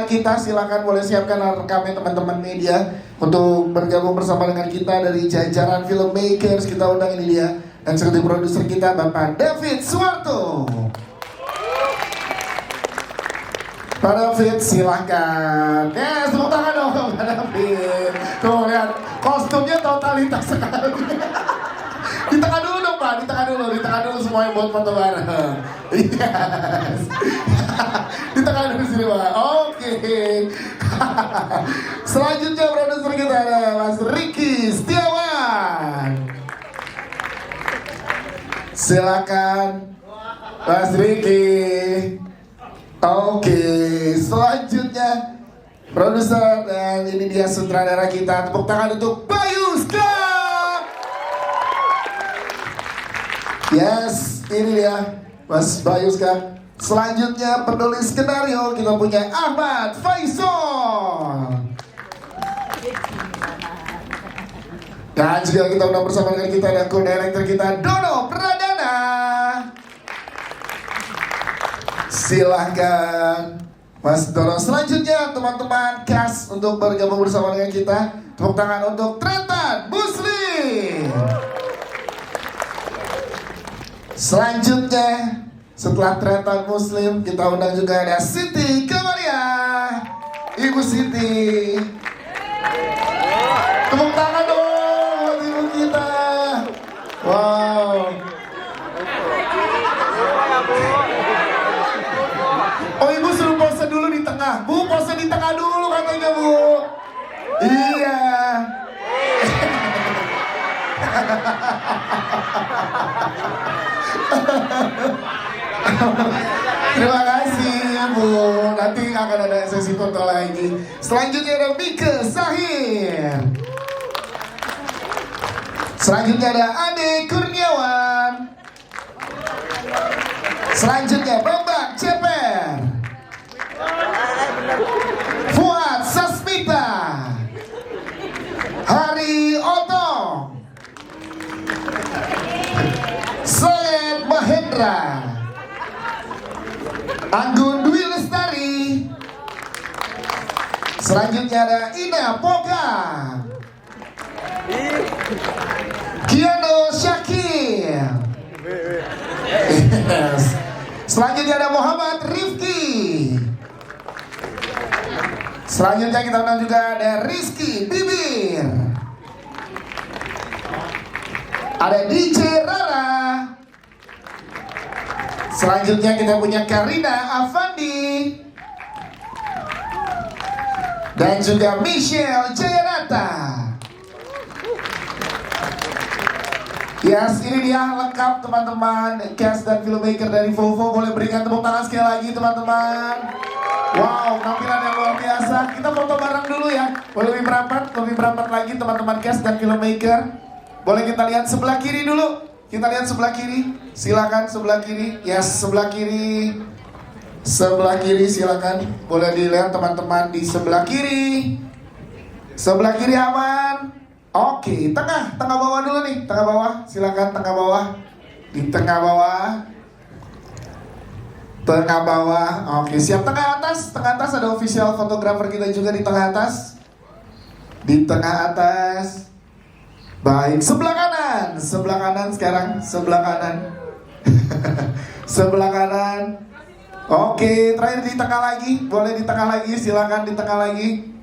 dengan kita. Silakan boleh siapkan rekamnya teman-teman media untuk bergabung bersama dengan kita dari jajaran filmmakers. Kita undang ini dia dan eksekutif produser kita Bapak David Suwarto. Pak David silahkan. Yes, tepuk tangan dong Pak David. Tuh lihat kostumnya totalitas sekali. Ditekan dulu dong Pak, ditekan dulu semuanya buat foto bareng. Yes. Ditekan dulu sini Pak. Oke. Selanjutnya produser kita ada Mas Ricky Setiawan. Silakan Mas Ricky. Oke, selanjutnya produser dan ini dia sutradara kita. Tepuk tangan untuk Bayuska. Yes, ini dia Mas Bayuska. Selanjutnya penulis skenario kita punya Ahmad Faisal. Dan juga kita undang bersama dengan kita dan co-director kita Dono Pradana. Silahkan Mas Dono. Selanjutnya teman-teman cast untuk bergabung bersama dengan kita. Tepuk tangan untuk Tretan Muslim. Selanjutnya setelah Tretan Muslim kita undang juga ada Siti Kamaria. Ibu Siti. Tepuk tangan dong buat ibu kita. Wow. Oh ibu suruh pose dulu di tengah. Bu pose di tengah dulu katanya bu. Iya. Terima kasih bu. Nanti akan ada sesi foto lagi. Selanjutnya ada Mika Sahir. Selanjutnya ada Ade Kurniawan. Selanjutnya Bambang Ceper. Fuad Sasmita. Hari Otong. Soeb Mahendra. Anggun Dwi Lestari. Selanjutnya ada Ina Poga. Kiano Syakir. Yes. Selanjutnya ada Muhammad Rifki. Selanjutnya kita undang juga ada Rizky Bibir. Ada DJ Rara. Selanjutnya kita punya Karina Afandi. Dan juga Michelle Jayanata. Yes, ini dia lengkap teman-teman cast dan filmmaker dari Volvo. Boleh berikan tepuk tangan sekali lagi teman-teman. Wow, tampilan yang luar biasa. Kita foto bareng dulu ya. Boleh lebih merapat lagi teman-teman cast dan filmmaker. Boleh kita lihat sebelah kiri dulu. Kita lihat sebelah kiri. Silakan sebelah kiri. Yes, sebelah kiri. Sebelah kiri silakan. Boleh dilihat teman-teman di sebelah kiri. Sebelah kiri aman. Oke, tengah bawah dulu nih, tengah bawah, silakan tengah bawah, di tengah bawah, oke siap. Tengah atas ada official fotografer kita juga di tengah atas, baik. Sebelah kanan sekarang, sebelah kanan, sebelah kanan, oke. Terakhir di tengah lagi, boleh di tengah lagi, silakan di tengah lagi.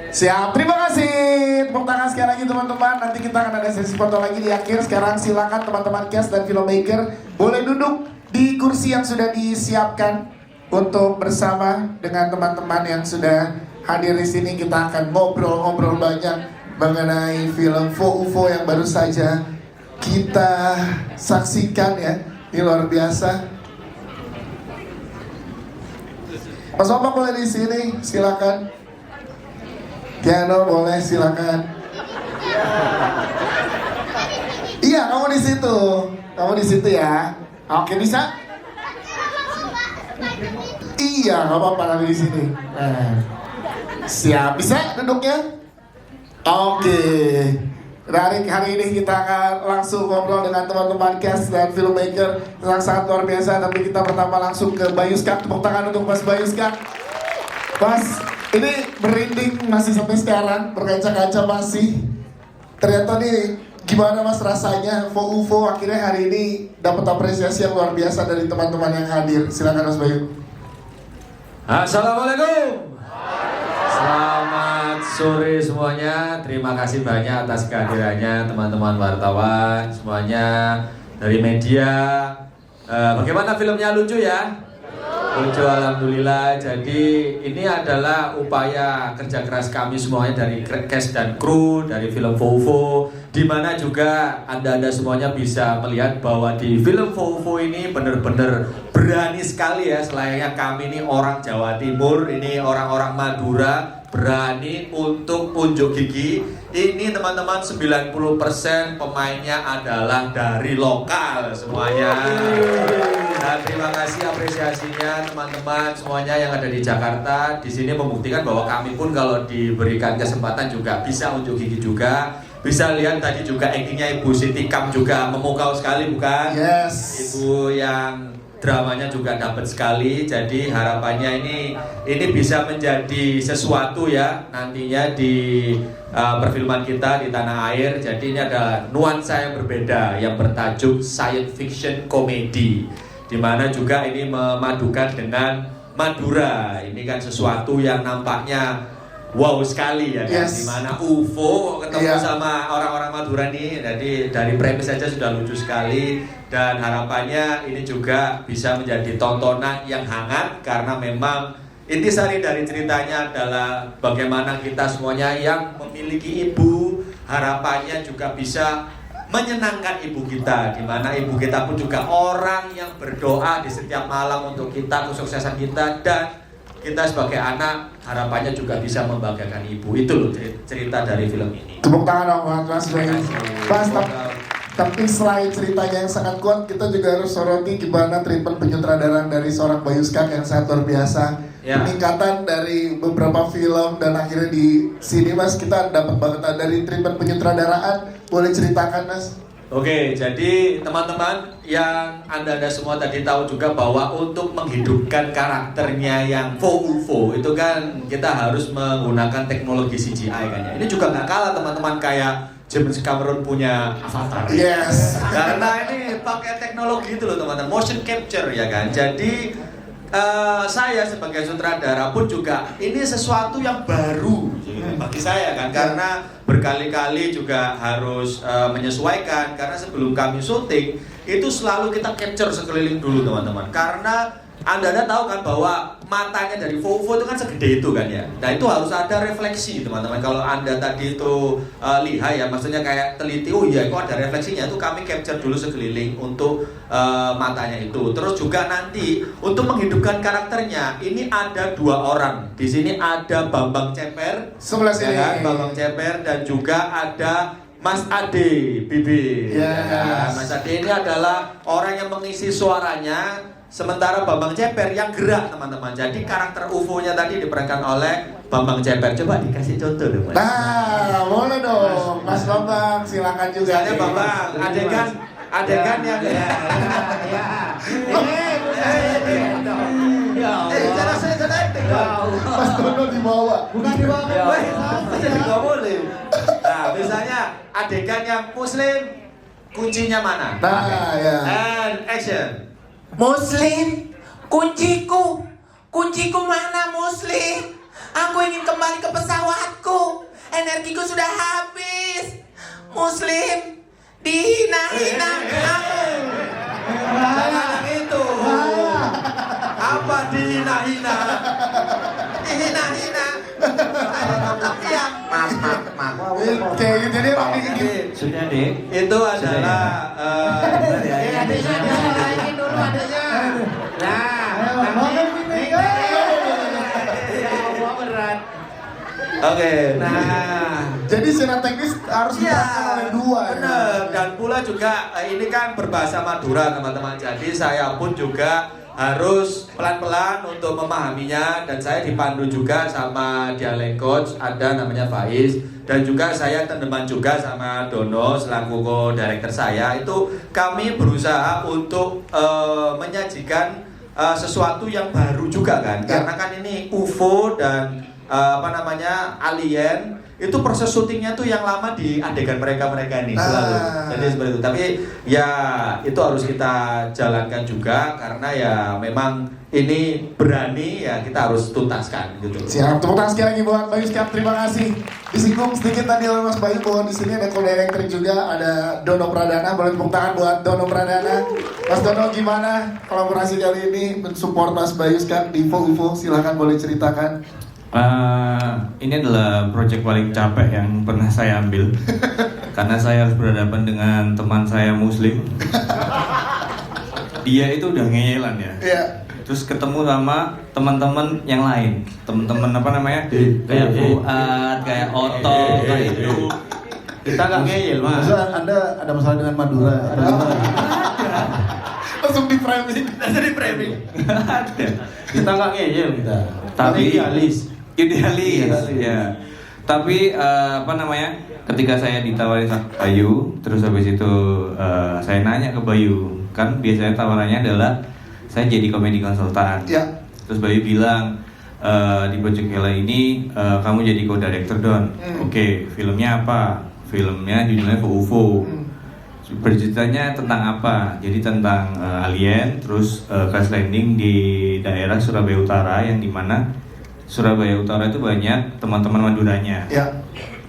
Siap, terima kasih. Tepuk tangan sekali lagi teman-teman. Nanti kita akan ada sesi foto lagi di akhir. Sekarang silakan teman-teman cast dan filmmaker boleh duduk di kursi yang sudah disiapkan untuk bersama dengan teman-teman yang sudah hadir di sini. Kita akan ngobrol-ngobrol banyak mengenai film UFO yang baru saja kita saksikan ya. Ini luar biasa. Mas Opak boleh di sini, silakan. Kiano boleh silakan. Iya, kamu di situ ya. Oke, bisa? Iya, nggak apa-apa kami di sini. Siap, bisa duduknya? Oke. Dari hari ini kita akan langsung ngobrol dengan teman-teman cast dan filmmaker yang sangat luar biasa. Tapi kita pertama langsung ke Bayuska. Tepuk tangan untuk Mas Bayuska. Mas, ini merinding masih sampai sekarang, berkaca-kaca masih. Ternyata nih, gimana Mas rasanya UFO akhirnya hari ini dapat apresiasi yang luar biasa dari teman-teman yang hadir. Silakan Mas Bayu. Assalamualaikum. Selamat sore semuanya. Terima kasih banyak atas kehadirannya teman-teman wartawan semuanya dari media. Bagaimana filmnya, lucu ya? Lucu, alhamdulillah. Jadi ini adalah upaya kerja keras kami semuanya dari cast dan kru dari film UFO, di mana juga anda semuanya bisa melihat bahwa di film UFO ini benar-benar berani sekali ya, selayaknya kami ini orang Jawa Timur, ini orang-orang Madura, berani untuk unjuk gigi. Ini teman-teman 90% pemainnya adalah dari lokal semuanya. Nah, terima kasih apresiasinya teman-teman semuanya yang ada di Jakarta. Di sini membuktikan bahwa kami pun kalau diberikan kesempatan juga bisa unjuk gigi juga. Bisa lihat tadi juga aktingnya Ibu Siti Kam juga memukau sekali, bukan? Yes. Ibu yang dramanya juga dapat sekali. Jadi harapannya ini bisa menjadi sesuatu ya nantinya di perfilman kita di tanah air. Jadi ini ada nuansa yang berbeda yang bertajuk science fiction comedy, dimana juga ini memadukan dengan Madura. Ini kan sesuatu yang nampaknya wow sekali ya kan, yes. Dimana UFO ketemu sama orang-orang Madura nih. Jadi dari premis saja sudah lucu sekali. Dan harapannya ini juga bisa menjadi tontonan yang hangat, karena memang intisari dari ceritanya adalah bagaimana kita semuanya yang memiliki ibu, harapannya juga bisa menyenangkan ibu kita, dimana ibu kita pun juga orang yang berdoa di setiap malam untuk kita, kesuksesan kita, dan kita sebagai anak harapannya juga bisa membahagiakan ibu. Itu loh cerita dari film ini. Tepuk tangan dong Mas Bayu. Mas, tapi selain ceritanya yang sangat kuat, kita juga harus soroti gimana treatment penyutradaraan dari seorang Bayu Skak yang sangat luar biasa. Ya. Peningkatan dari beberapa film dan akhirnya di sini Mas kita dapat banget dari treatment penyutradaraan. Boleh ceritakan Mas? Oke, jadi teman-teman yang anda semua tadi tahu juga bahwa untuk menghidupkan karakternya yang UFO itu kan kita harus menggunakan teknologi CGI kan ya. Ini juga nggak kalah teman-teman kayak James Cameron punya Avatar. Yes. Karena ini pakai teknologi itu loh teman-teman, motion capture ya kan. Jadi saya sebagai sutradara pun juga ini sesuatu yang baru bagi saya kan, karena berkali-kali juga harus menyesuaikan, karena sebelum kami syuting itu selalu kita capture sekeliling dulu teman-teman, karena anda tahu kan bahwa matanya dari UFO itu kan segede itu kan ya. Nah itu harus ada refleksi teman-teman. Kalau anda tadi itu lihat ya, maksudnya kayak teliti, oh iya kok ada refleksinya, itu kami capture dulu sekeliling untuk matanya itu. Terus juga nanti untuk menghidupkan karakternya ini ada 2 orang. Di sini ada Bambang Ceper, sebelah sini. Ya kan? Bambang Ceper, dan juga ada Mas Ade Bibi. Yes. Ya, Mas Ade ini adalah orang yang mengisi suaranya, sementara Bambang Ceper yang gerak teman-teman. Jadi karakter UFO-nya tadi diperankan oleh Bambang Ceper. Coba dikasih contoh dong Mas. Nah, boleh dong Mas Bambang, silakan juga. Misalnya Bambang, adegan yang cara saya acting Mas Dono dibawa. bukan dibawa. Jadi nggak boleh. Nah, misalnya adegan yang Muslim, kuncinya mana? Nah, ya. And action. Muslim, kunciku mana Muslim? Aku ingin kembali ke pesawatku. Energiku sudah habis. Muslim, dihina-hina aku. Jangan itu. Apa dihina-hina? Dihina-hina. Ya, maaf. Oke, jadi emang ini Sudah deh. Itu adalah Oke, nah, jadi secara teknis harus diperankan oleh 2. bener. Dan pula juga ini kan berbahasa Madura teman-teman. Jadi saya pun juga harus pelan-pelan untuk memahaminya, dan saya dipandu juga sama dialek coach, ada namanya Faiz, dan juga saya tandeman juga sama Dono selaku co-director saya. Itu kami berusaha untuk menyajikan sesuatu yang baru juga kan, karena kan ini UFO dan alien, itu proses syutingnya tuh yang lama di adegan mereka ini selalu. Jadi seperti itu. Tapi ya itu harus kita jalankan juga karena ya memang ini berani ya kita harus tuntaskan gitu. Siap, tepuk tangan sekali lagi buat Bayu Skap, terima kasih. Disinggung sedikit tadi oleh Mas Bayu bahwa di sini ada co-director juga, ada Dono Pradana. Boleh tepuk tangan buat Dono Pradana. Mas Dono, gimana kolaborasi kali ini mensupport Mas Bayu Skap di UFO? Silahkan boleh ceritakan. Ini adalah proyek paling capek yang pernah saya ambil karena saya harus berhadapan dengan teman saya Muslim. Dia itu udah ngeyelan ya. Iya. Terus ketemu sama teman-teman yang lain, teman-teman kayak Fuad, kayak Oto, kayak itu. Kita nggak ngeyel, Mas. Maksudnya Anda ada masalah dengan Madura? Langsung di framing. Ada. Kita nggak ngeyel kita. Tapi idealis, ya. Tapi ketika saya ditawarin sama Bayu, terus habis itu saya nanya ke Bayu, kan biasanya tawarannya adalah saya jadi komedi konsultan. Ya. Terus Bayu bilang di Project Hela ini kamu jadi co-director Don. Oke, filmnya apa? Filmnya judulnya UFO. Berceritanya tentang apa? Jadi tentang alien, terus crash landing di daerah Surabaya Utara yang dimana Surabaya Utara itu banyak teman-teman Maduranya. Ya.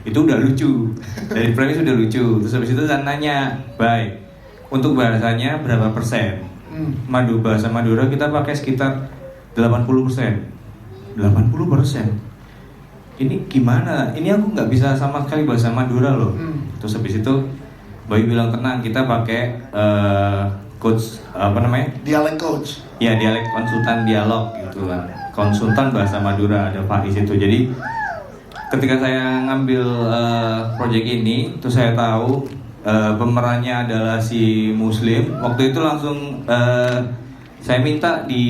Itu udah lucu. Dari premis udah lucu. Terus habis itu saya nanya, baik, untuk bahasanya berapa persen? Bahasa Madura kita pakai sekitar 80%. 80%. Ini gimana? Ini aku nggak bisa sama sekali bahasa Madura loh. Terus habis itu Bayu bilang tenang, kita pakai coach Dialek coach. Ya, dialek konsultan dialog gitu kan. Konsultan bahasa Madura ada Faiz itu. Jadi ketika saya ngambil proyek ini, terus saya tahu pemerannya adalah si Muslim. Waktu itu langsung saya minta di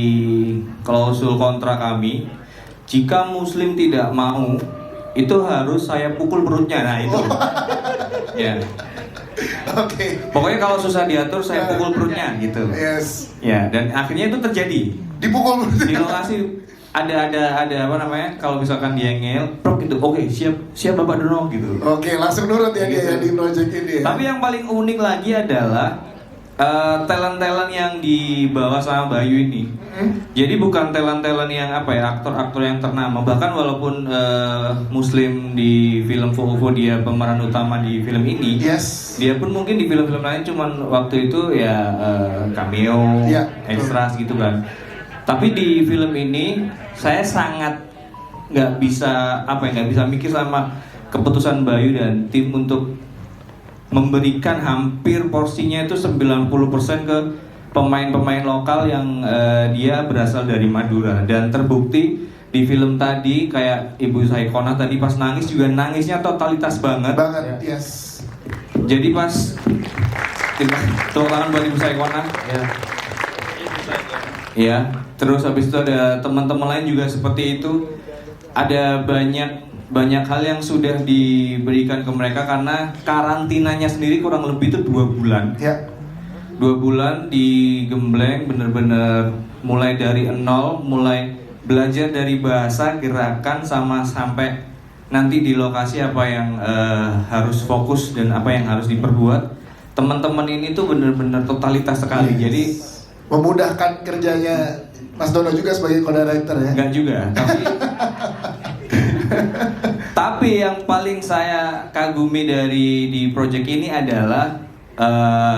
klausul kontrak kami, jika Muslim tidak mau, itu harus saya pukul perutnya. Nah itu, ya. Oke. Pokoknya kalau susah diatur, saya pukul perutnya gitu. Yes. Ya, dan akhirnya itu terjadi. Dipukul Di lokasi ada kalau misalkan dia ngel, prok gitu. Oke, siap Bapak Dono gitu. Oke, langsung nurut ya dia Gitu. di project ini ya. Tapi yang paling unik lagi adalah talent-talent yang dibawa sama Bayu ini. Jadi bukan talent-talent yang aktor-aktor yang ternama. Bahkan walaupun Muslim di film UFO dia pemeran utama di film ini, Yes. dia pun mungkin di film-film lain cuman waktu itu ya cameo, Iya, extras gitu kan. Tapi di film ini saya sangat nggak bisa mikir sama keputusan Bayu dan tim untuk memberikan hampir porsinya itu 90% ke pemain-pemain lokal yang dia berasal dari Madura. Dan terbukti di film tadi kayak Ibu Saikona tadi pas nangis juga nangisnya totalitas banget. Yes. Jadi pas tepuk tangan buat Ibu Saikona ya. Ya, terus habis itu ada teman-teman lain juga seperti itu. Ada banyak hal yang sudah diberikan ke mereka karena karantinanya sendiri kurang lebih itu 2 bulan. Ya. 2 bulan digembleng bener-bener mulai dari nol, mulai belajar dari bahasa, gerakan sama sampai nanti di lokasi apa yang harus fokus dan apa yang harus diperbuat. Teman-teman ini tuh bener-bener totalitas sekali. Yes. Jadi Memudahkan kerjanya Mas Dono juga sebagai co-director ya. enggak juga, tapi yang paling saya kagumi di project ini adalah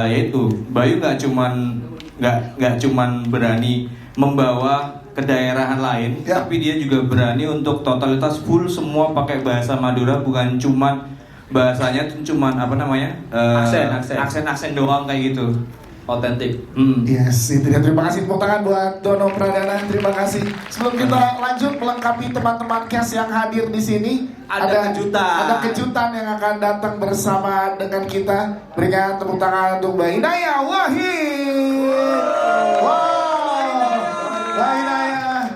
yaitu Bayu nggak cuman berani membawa ke daerah lain, ya. Tapi dia juga berani untuk totalitas full semua pakai bahasa Madura, bukan cuman bahasanya cuman aksen doang kayak gitu. Otentik. Yes, itu dia. Terima kasih, tepuk tangan buat Dono Pradana. Terima kasih. Sebelum kita lanjut melengkapi teman-teman cast yang hadir di sini, Ada kejutan. Ada kejutan yang akan datang bersama dengan kita. Berikan tepuk tangan untuk Mbak Inaya Wahid. Wow, Mbak Inaya,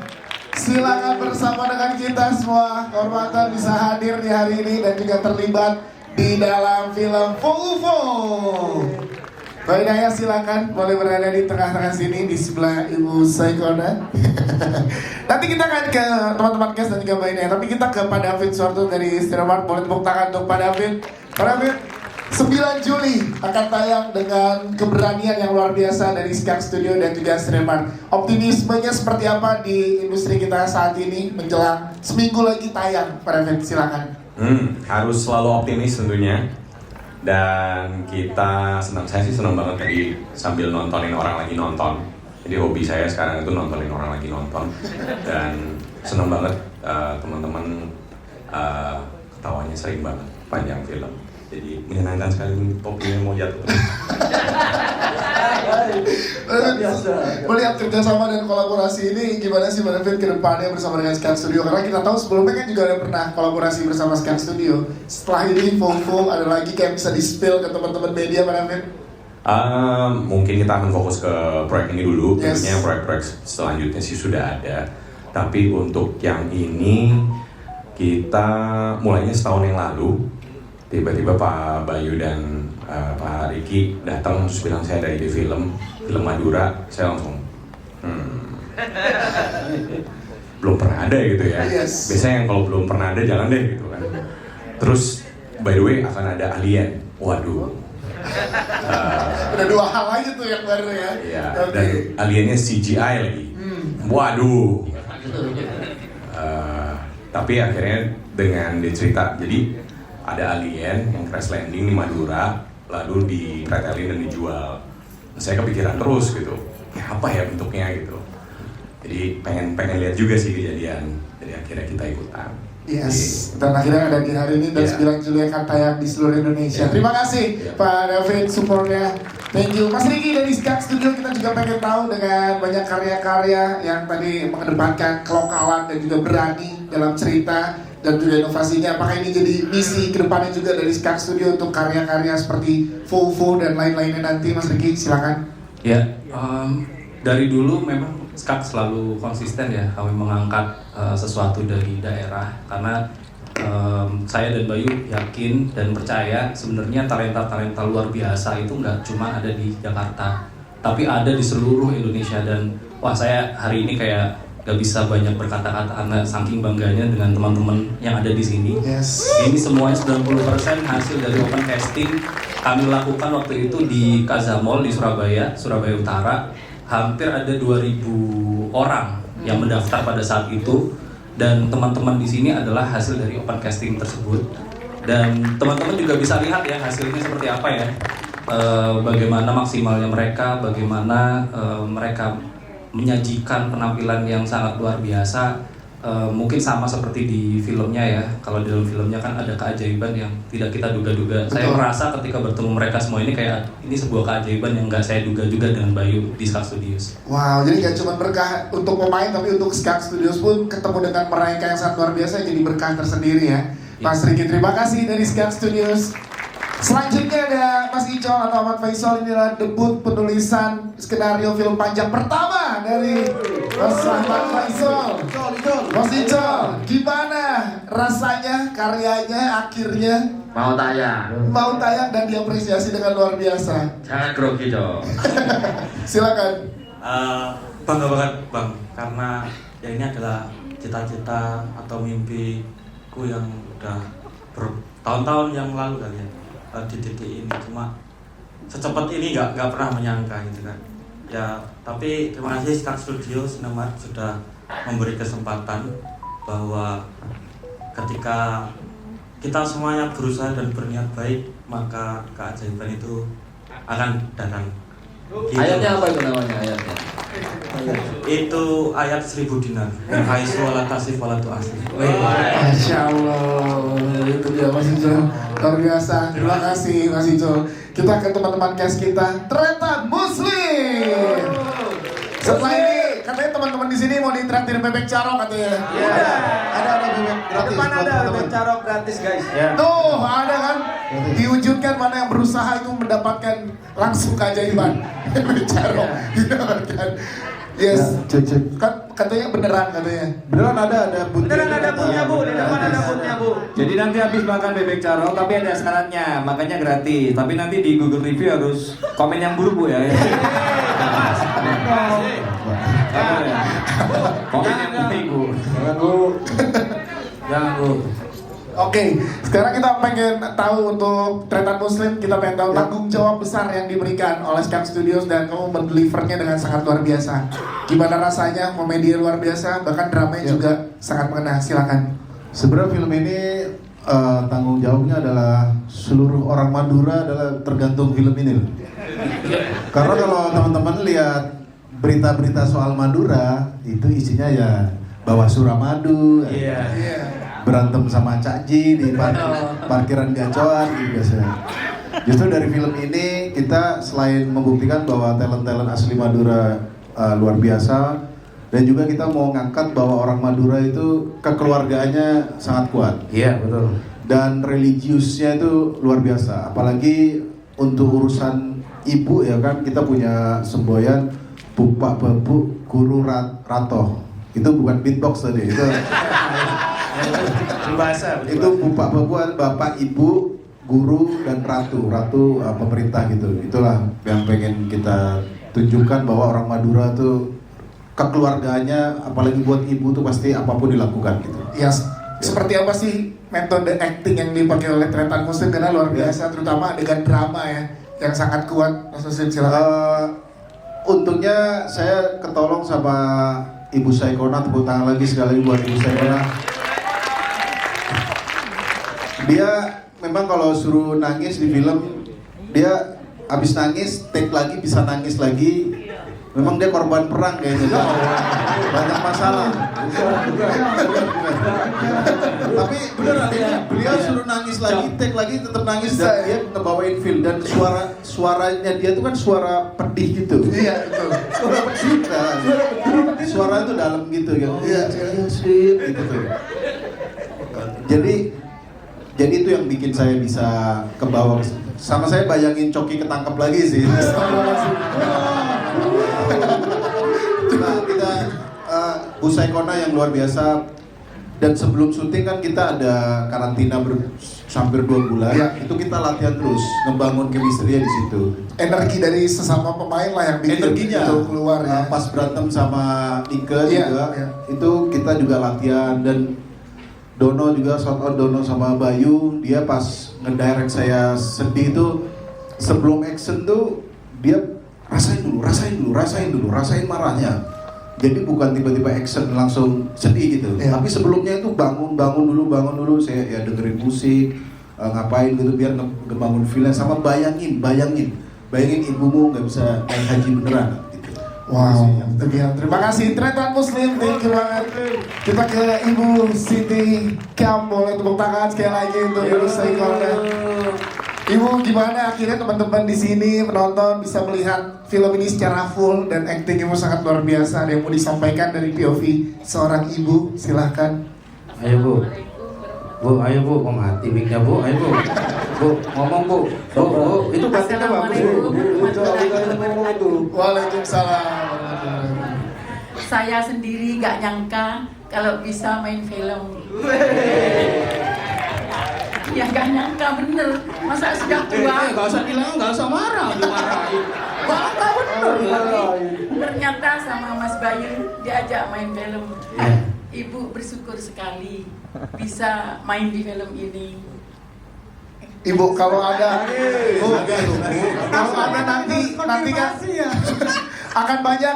silakan bersama dengan kita semua. Kehormatan bisa hadir di hari ini dan juga terlibat di dalam film UFO. Mbak Inaya silakan boleh berada di tengah-tengah sini di sebelah Ibu Saikona. Nanti kita akan ke teman-teman Kes dan juga Mbak Inaya. Tapi kita ke Pak David Suarto dari Cinemark. Boleh tepuk tangan untuk Pak David. Pak David, 9 Juli akan tayang dengan keberanian yang luar biasa dari Skak Studio dan juga Cinemark. Optimismenya seperti apa di industri kita saat ini menjelang seminggu lagi tayang? Pak David silakan. Harus selalu optimis tentunya. Dan saya sih senang banget tadi sambil nontonin orang lagi nonton. Jadi hobi saya sekarang itu nontonin orang lagi nonton. Dan senang banget teman-teman ketawanya sering banget panjang film. Jadi menyenangkan sekali, topinya mau jatuh terus. Melihat kerjasama dan kolaborasi ini gimana sih Mbak David ke depannya bersama dengan Skak Studio? Karena kita tahu sebelumnya kan juga ada pernah kolaborasi bersama Skak Studio. Setelah ini Fofo ada lagi kayak bisa di-spill ke teman-teman media Mbak David? Mungkin kita akan fokus ke proyek ini dulu. Yes. Tentunya proyek-proyek selanjutnya sih sudah ada. Tapi untuk yang ini kita mulainya setahun yang lalu. Tiba-tiba Pak Bayu dan Pak Riki datang terus bilang saya ada ide film Madura. Saya langsung belum pernah ada gitu ya. Yes. Biasanya yang kalau belum pernah ada jangan deh gitu kan. Terus by the way akan ada Alien. Waduh. Udah 2 hal aja tuh yang baru ya. Iya. Oke. Dan aliennya CGI lagi. Waduh. Tapi akhirnya dengan dicerita jadi ada alien yang crash landing di Madura, lalu dipretelin dan dijual. Saya kepikiran terus gitu, ya apa ya bentuknya gitu. Jadi pengen lihat juga sih kejadian. Jadi akhirnya kita ikutan. Yes, dan akhirnya ada di hari ini dan 9 Juli akan tayang di seluruh Indonesia. Terima kasih Pak David supportnya. Thank you. Mas Riki dari Skak Studio, kita juga pengen tahu dengan banyak karya-karya yang tadi mengedepankan kelokalan dan juga berani dalam cerita dan juga inovasinya. Apakah ini jadi misi kedepannya juga dari Skak Studio untuk karya-karya seperti Fofo dan lain-lainnya nanti? Mas Riki silakan. Ya, dari dulu memang Skak selalu konsisten ya kami mengangkat sesuatu dari daerah karena saya dan Bayu yakin dan percaya sebenarnya talenta-talenta luar biasa itu nggak cuma ada di Jakarta tapi ada di seluruh Indonesia. Dan wah, saya hari ini kayak gak bisa banyak berkata-kata karena saking bangganya dengan teman-teman yang ada di sini. Yes. Ini semuanya 90% hasil dari open casting kami lakukan waktu itu di Kazamol di Surabaya Utara. Hampir ada 2.000 orang yang mendaftar pada saat itu, dan teman-teman di sini adalah hasil dari open casting tersebut. Dan teman-teman juga bisa lihat ya hasilnya seperti apa ya, bagaimana maksimalnya mereka, bagaimana mereka menyajikan penampilan yang sangat luar biasa. Mungkin sama seperti di filmnya ya, kalau di dalam filmnya kan ada keajaiban yang tidak kita duga-duga. Saya merasa ketika bertemu mereka semua ini kayak ini sebuah keajaiban yang nggak saya duga juga dengan Bayu di Skak Studios. Wow, jadi gak cuma berkah untuk pemain tapi untuk Skak Studios pun ketemu dengan mereka yang sangat luar biasa jadi berkah tersendiri ya. Mas Riki, terima kasih dari Skak Studios. Selanjutnya ada Mas Icol atau Ahmad Faisal. Ini adalah debut penulisan skenario film panjang pertama dari Mas Ahmad Faisal. Mas Icol, gimana rasanya karyanya akhirnya Mau tayang dan diapresiasi dengan luar biasa? jangan grogi dong. Silakan. Bangga banget Bang, karena ya ini adalah cita-cita atau mimpiku yang udah bertahun-tahun yang lalu kali ya, di titik ini. Cuma secepat ini nggak pernah menyangka gitu kan ya. Tapi terima kasih Skak Studio Cinemark sudah memberi kesempatan bahwa ketika kita semuanya berusaha dan berniat baik, maka keajaiban itu akan datang. Gitu. Ayatnya apa itu namanya ayatnya? Itu ayat 1000 dinar. Haisu wala tasif wala tu'asif. Masya Allah, itu dia Mas Icol, luar biasa. Terima kasih Mas Icol. Kita ke teman-teman cast kita, ternyata Muslim. Setelah ini katanya teman-teman di sini mau ditraktir bebek carok katanya. Iya. Ada bebek gratis. Depan buat ada teman-teman. bebek carok gratis guys. Tuh ada kan, diwujudkan mana yang berusaha itu mendapatkan langsung keajaiban. Bebek carok didapatkan. Yes, Cek. katanya beneran katanya. Beneran ada butnya. Beneran ada butnya Bu, di depan ada butnya Bu. Jadi nanti habis makan bebek carol, tapi ada syaratnya, makanya gratis. Tapi nanti di Google Review harus komen yang buruk Bu ya. Komen yang baik Bu. Jangan Bu. Jangan Bu. Oke, sekarang kita pengen tahu untuk Tretan Muslim, kita pengen tahu tanggung jawab besar yang diberikan oleh Skam Studios dan kamu mendelivernya dengan sangat luar biasa. Gimana rasanya, komedi luar biasa, bahkan dramanya juga sangat mengena. Silakan. Sebenarnya film ini tanggung jawabnya adalah seluruh orang Madura adalah tergantung film ini loh. Karena kalau teman-teman lihat berita-berita soal Madura, itu isinya ya bawa suramadu, berantem sama Cak Ji di parkiran gacoan gitu biasanya. Justru dari film ini kita selain membuktikan bahwa talent-talent asli Madura luar biasa, dan juga kita mau ngangkat bahwa orang Madura itu kekeluargaannya sangat kuat. Iya, betul. Dan religiusnya itu luar biasa. Apalagi untuk urusan ibu ya kan, kita punya semboyan Bupak Babu Guru Rato. Itu bukan beatbox tadi, itu Bahasa. itu Bupak Babu Bapak Ibu Guru dan Ratu pemerintah gitu. Itulah yang pengen kita tunjukkan bahwa orang Madura tuh kekeluargaannya, apalagi buat ibu tuh pasti apapun dilakukan gitu. Ya, seperti apa sih metode acting yang dipakai oleh Tretan Muslim, karena luar biasa, terutama adegan drama ya yang sangat kuat. Mas Muslim, silakan. Untungnya saya ketolong sama Ibu Saikona, tepuk tangan lagi sekali buat Ibu Saikona. Dia memang kalau suruh nangis di film, dia habis nangis, take lagi, bisa nangis lagi. Memang dia korban perang kayaknya, banyak masalah. Tapi beneran beliau suruh nangis lagi, take lagi, tetap nangis, dan dia ngebawain feel, dan suaranya dia tuh kan suara pedih gitu. Iya, betul. Suara pedih, suara itu dalam gitu kan. Iya, sweet gitu tuh. Jadi itu yang bikin saya bisa ke bawah. Sama saya bayangin Coki ketangkep lagi sih. Nah, kita Bu Saikona yang luar biasa. Dan sebelum syuting kan kita ada karantina hampir 2 bulan. Ya. Itu kita latihan terus, ngebangun chemistry di situ. Energi dari sesama pemain lah yang bikin Energinya itu keluar ya. Pas berantem sama Ike Iya, juga, iya. itu kita juga latihan. Dan Dono juga, shout out Dono sama Bayu, dia pas ngedirect saya sedih itu, sebelum action tuh dia rasain dulu, rasain marahnya. Jadi bukan tiba-tiba action langsung sedih gitu. Iya. Tapi sebelumnya itu bangun dulu, saya ya dengerin musik, ngapain gitu biar ngebangun feeling, sama bayangin ibumu nggak bisa naik haji beneran. Wow, terima kasih Tretan Muslim, thank you banget. Kita ke Ibu Siti Kam, boleh tepuk tangan sekali lagi untuk Ibu Saikona. Ibu, gimana akhirnya teman-teman di sini penonton bisa melihat film ini secara full dan acting Ibu sangat luar biasa. Ada yang mau disampaikan dari POV seorang ibu, silahkan. Ayo Bu. Bu, ayo Bu, mau mati mic-nya Bu, ayo Bu. Bu, ngomong Bu. Bu, itu batiknya bagus Bu. Waalaikumsalam. Saya sendiri gak nyangka kalau bisa main film. Ya gak nyangka bener. Masa sudah tua? Gak usah bilang, gak usah marah, dimarahin. Bangga bener. Ternyata sama Mas Bayu diajak main film. Ibu bersyukur sekali bisa main di film ini. Ibu, kalau ada nanti kan akan banyak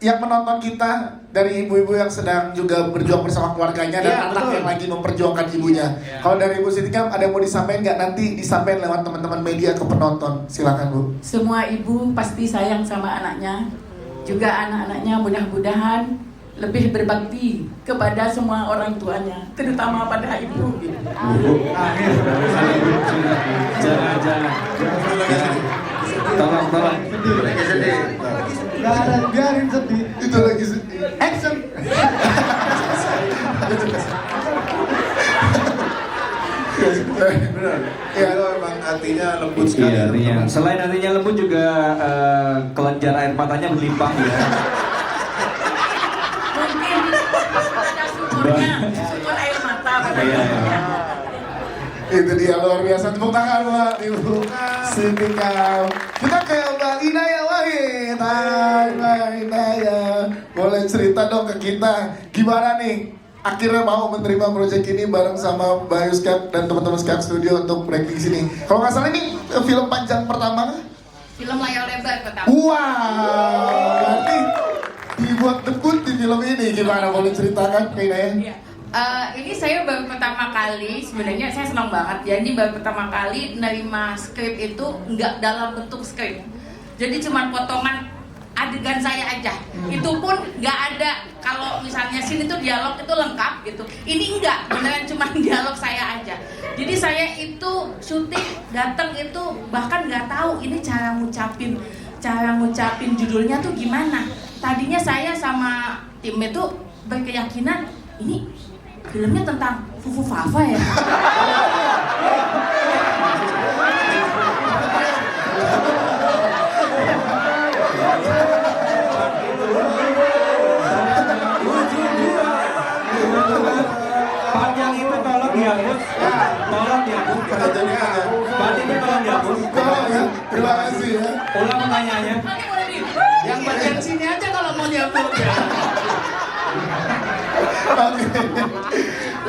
yang menonton kita dari ibu-ibu yang sedang juga berjuang bersama keluarganya dan anak yang lagi memperjuangkan ibunya. Kalau dari Ibu Siti Kam ada yang mau disampaikan nggak, nanti disampaikan lewat teman-teman media ke penonton. Silakan Bu. Semua ibu pasti sayang sama anaknya. Juga anak-anaknya mudah-mudahan lebih berbakti kepada semua orang tuanya, terutama pada ibu. Jangan. Tolong. Gak ada, biarin sedih. Itu lagi sedih. Action. Benar. Ya, itu emang hatinya lembut sekali. Iya, artinya. Selain artinya lembut juga kelenjar air matanya berlimpah ya. Mungkin ada syukur air mata pada Iya. Itu dia luar biasa, tepuk tangan buat Ibu Siti Kau. Kita ke Mbak Inaya Wahid. Hai Mbak Inaya, boleh cerita dong ke kita gimana nih akhirnya mau menerima proyek ini bareng sama Bayu Skep dan teman-teman Skep Studio untuk breaking sini. Kalau nggak salah ini film panjang pertama? Film layar lebar pertama. Wow, berarti dibuat debut di film ini, gimana boleh ceritakan Kak Inaya? Iya. Ini saya baru pertama kali, sebenarnya saya senang banget. Jadi baru pertama kali nerima skrip itu nggak dalam bentuk skrip. Jadi cuma potongan adegan saya aja. Itu pun nggak ada, kalau misalnya sini tuh dialog itu lengkap gitu. Ini enggak, beneran cuma dialog saya aja. Jadi saya itu syuting datang itu bahkan nggak tahu ini cara ngucapin judulnya tuh gimana. Tadinya saya sama tim itu berkeyakinan ini filmnya tentang Fufu Fafa ya. Panjang itu tolong dihapus. Tolong dihapus. Berarti itu tolong dihapus. Ya, terima kasih ya. Ulang pertanyaannya. Yang bagian sini aja kalau mau dihapus ya. Oke.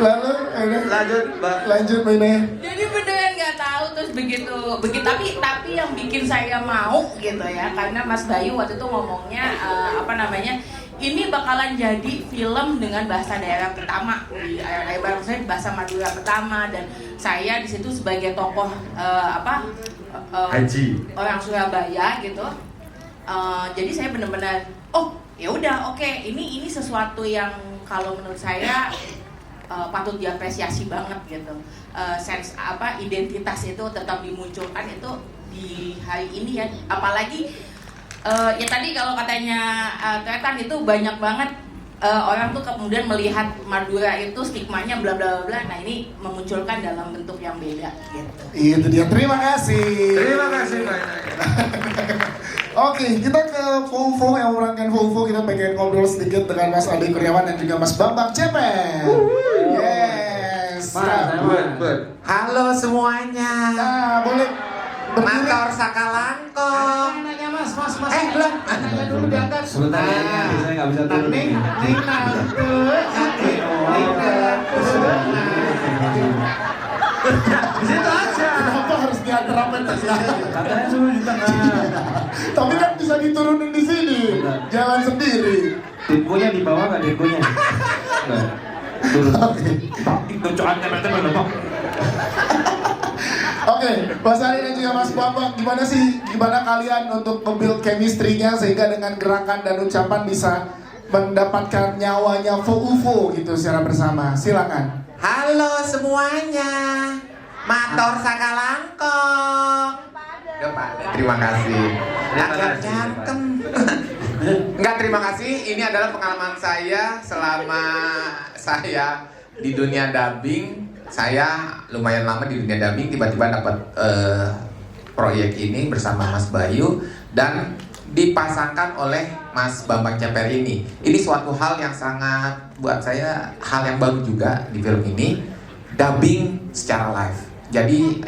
Lalu Lanjut, Mbak. lanjut Mbak Inaya. Jadi beneran nggak tahu terus begitu tapi yang bikin saya mau gitu ya karena Mas Bayu waktu itu ngomongnya ini bakalan jadi film dengan bahasa daerah pertama di saya bahasa Madura pertama dan saya di situ sebagai tokoh Haji orang Surabaya gitu. Jadi saya benar-benar ya udah oke, ini sesuatu yang kalau menurut saya patut diapresiasi banget gitu. Sense identitas itu tetap dimunculkan itu di hari ini ya. Apalagi ya tadi kalau katanya Tretan itu banyak banget orang tuh kemudian melihat Madura itu stigmanya bla bla bla. Nah ini memunculkan dalam bentuk yang beda gitu. Itu dia, terima kasih. Terima kasih banyak. Oke, kita ke Fofo yang memerankan Fofo. Kita pengen ngobrol sedikit dengan Mas Aldi Kurniawan dan juga Mas Bambang Cepen. Yes. Halo semuanya. Nah, boleh berdiri. Mator Sakalangkong. Nanya mas. Belum. Nanya dulu di atas. Sebentar ya, saya nggak bisa turun. Di situ aja. Kenapa harus diadrapin di sini? Katanya suruh di tengah. Tapi kan bisa diturunin di sini. Jalan sendiri. Dekonya di bawah nggak dekonya? Turun. Itu coan teman-teman loh. Oke, Mas Ali dan juga Mas Bambang, gimana kalian untuk membuild chemistry-nya sehingga dengan gerakan dan ucapan bisa mendapatkan nyawanya Fofo gitu secara bersama. Silakan. Halo semuanya. Mator Sakalangkong. Terima kasih. Agak ganteng. Enggak, terima kasih. Ini adalah pengalaman saya selama saya di dunia dubbing. Saya lumayan lama di dunia dubbing, tiba-tiba dapat proyek ini bersama Mas Bayu dan dipasangkan oleh Mas Bambang Ceper ini. Ini suatu hal yang sangat buat saya hal yang baru juga di film ini, dubbing secara live. Jadi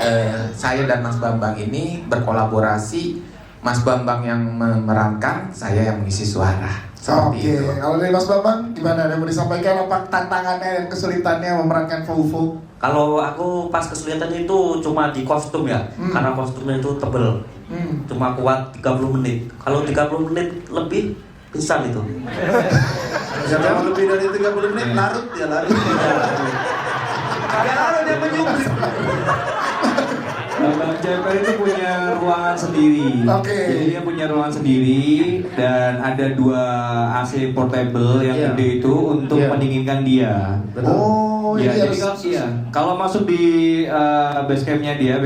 saya dan Mas Bambang ini berkolaborasi, Mas Bambang yang memerankan, saya yang mengisi suara. Oke, kalau dari Mas Bambang gimana? Ada mau disampaikan apa tantangannya dan kesulitannya memerankan Fofo? Kalau aku pas kesulitannya itu cuma di kostum ya, karena kostumnya itu tebel. Cuma kuat 30 menit. Kalau 30 menit lebih pingsan itu. Kalau lebih dari 30 menit larut ya larut. Kalau dia menyumbang. Bang Ceper itu punya ruangan sendiri. Jadi dia punya ruangan sendiri dan ada 2 AC portable yang gede itu untuk mendinginkan dia. Oh, ya, jadi kalau masuk di basecampnya dia,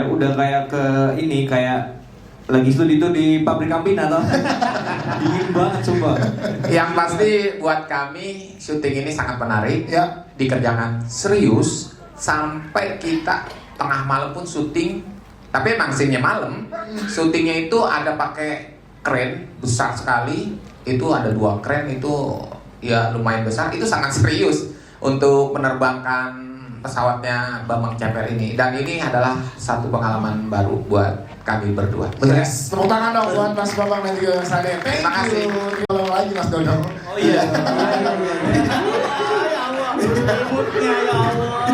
udah kayak ke ini kayak lagi studi itu di pabrik Campina atau dingin banget coba. Yang pasti buat kami syuting ini sangat menarik ya, dikerjakan serius sampai kita tengah malam pun syuting, tapi emang scene-nya malam. Syutingnya itu ada pakai kren besar sekali, itu ada 2 kren itu ya lumayan besar, itu sangat serius. untuk menerbangkan pesawatnya Bambang Ceper ini. Dan ini adalah satu pengalaman baru buat kami berdua. Betul ya? Tepuk tangan dong buat Mas Bambang dan juga Mas Ade. Terima kasih. Kalau lagi Mas Dodo. Oh iya. Ya Allah. Ributnya ya Allah.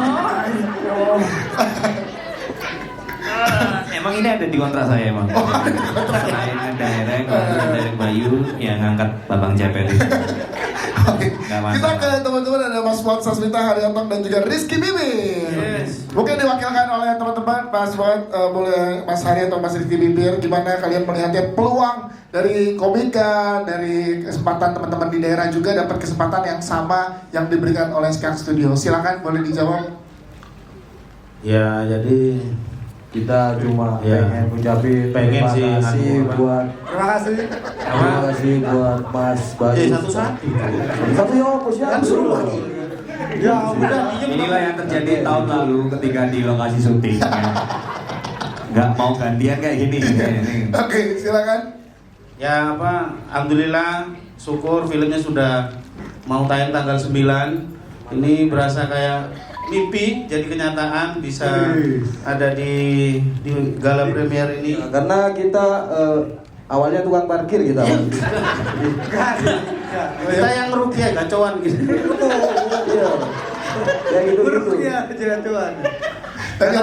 Emang ini ada di kontrak saya emang. Saya direct Bayu yang ngangkat Bambang Ceper itu. Kita ke teman-teman, ada Mas Fuad Sasmita Haryatong dan juga Rizky Bibir. Mungkin diwakilkan oleh teman-teman. Mas Fuad, boleh Mas Haryatong, Mas Rizky Bibir, gimana kalian melihatnya peluang dari komika, dari kesempatan teman-teman di daerah juga dapat kesempatan yang sama yang diberikan oleh Skak Studio. Silakan boleh dijawab. Ya, jadi kita cuma pengen ucapin pengen sih buat Terima kasih buat Mas Bayu. Satu ya, bos ya. Ya, udah. Inilah yang terjadi tahun lalu ketika di lokasi syuting. Nggak mau gantian kayak gini. Oke, silakan. Ya apa, alhamdulillah, syukur filmnya sudah mau tayang tanggal 9. Ini berasa kayak mimpi jadi kenyataan, bisa ada di gala premier ini. Karena kita awalnya tukang parkir kita. Kita yang merugi ya, gacoan gitu. Iya. Ya gitu. Ya, jatuhan. Tadi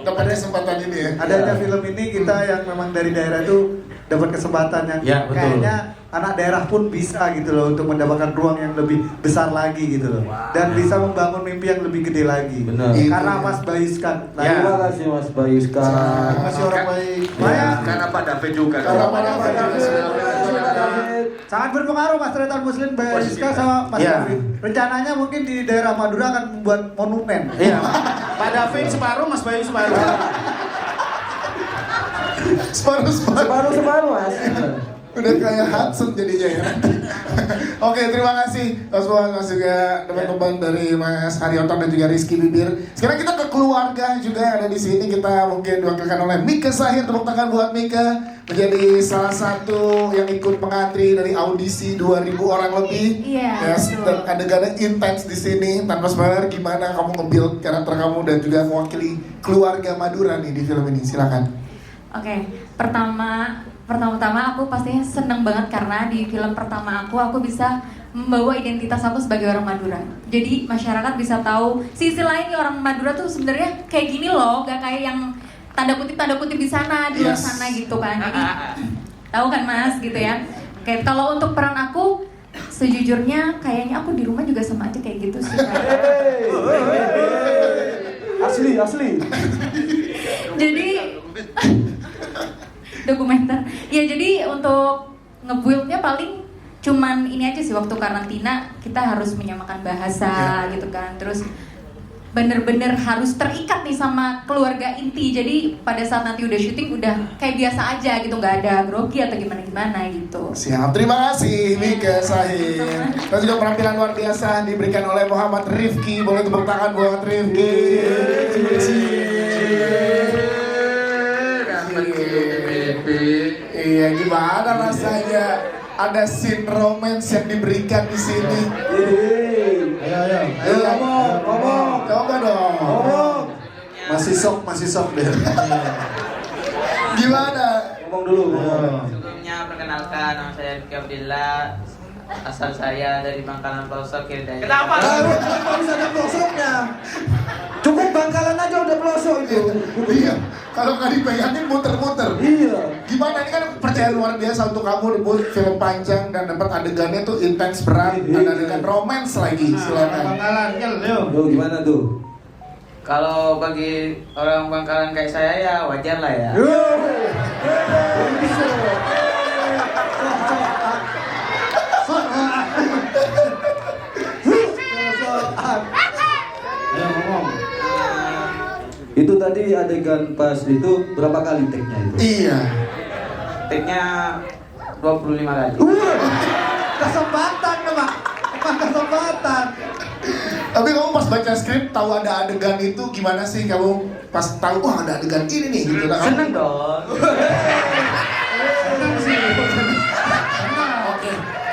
dapat kesempatan ini ya. Adanya film ini kita yang memang dari daerah itu dapat kesempatan yang Ya, betul. kayaknya anak daerah pun bisa gitu loh untuk mendapatkan ruang yang lebih besar lagi gitu loh. Dan bisa membangun mimpi yang lebih gede lagi. Benar. Karena Mas Bayu Skak. Terima kasih Mas Bayu Skak. Terima kasih orang baik. Karena Pak David juga. Sangat berpengaruh Mas Tretan Muslim Bayu Skak sama Mas David. Rencananya mungkin di daerah Madura akan membuat monumen. Iya. Pak David separuh, Mas Bayu separuh. Separuh Mas. Udah kayak Hudson jadinya ya. Oke, terima kasih Mas Fuad, Mas juga teman-teman dari Mas Haryatong dan juga Rizky Bibir. Sekarang kita ke keluarga juga ada di sini. Kita mungkin diwakilkan oleh Mika Sahir. Tepuk tangan buat Mika, menjadi salah satu yang ikut mengantri dari audisi 2.000 orang lebih. Iya. Yes, dan adegannya intens di sini. Tanpa spoiler, gimana kamu nge-build karakter kamu dan juga mewakili keluarga Madura nih di film ini? Silakan. Oke, pertama-tama aku pastinya seneng banget karena di film pertama aku bisa membawa identitas aku sebagai orang Madura. Jadi masyarakat bisa tahu sisi lain nih orang Madura tuh sebenarnya kayak gini loh, gak kayak yang tanda kutip di sana, di luar sana gitu kan. Jadi tahu kan Mas gitu ya. Oke, kalau untuk peran aku sejujurnya kayaknya aku di rumah juga sama aja kayak gitu sih. Asli. Jadi dokumenter. Ya jadi untuk nge-build-nya paling cuman ini aja sih, waktu karantina kita harus menyamakan bahasa gitu kan. Terus bener-bener harus terikat nih sama keluarga inti. Jadi pada saat nanti udah syuting udah kayak biasa aja gitu, nggak ada grogi atau gimana gitu. Siap, terima kasih Mika Sahir. Dan juga penampilan luar biasa diberikan oleh Muhammad Rifki. Boleh tepuk tangan buat Rifki. Iya, gimana rasanya ada scene romance yang diberikan di sini? Ayo, ngomong, coba dong. Masih sok deh. Gimana? Ngomong dulu. Sebelumnya perkenalkan, nama saya Rifki Abdillah. Asal saya dari Bangkalan Pelosok, Kirdaya. Kenapa? Harus ada pelosoknya. Cukup Bangkalan aja udah pelosok itu. Iya, kalau nggak dipegangin muter-muter. Iya. Gimana, ini kan percaya luar biasa untuk kamu dibuat film panjang dan dapat adegannya tuh intens berat dan adegan romance lagi. Silakan. Bangkalan, yuk. Gimana tuh? Kalau bagi orang Bangkalan kayak saya ya wajar lah ya. Itu tadi adegan pas itu berapa kali take-nya itu? Iya. Take-nya 25 kali. Kesempatan Pak. Kesempatan. Tapi kamu pas baca skrip tahu ada adegan itu gimana sih? Kamu pas tahu wah ada adegan ini nih gitu kan? Seneng dong. Seneng sih.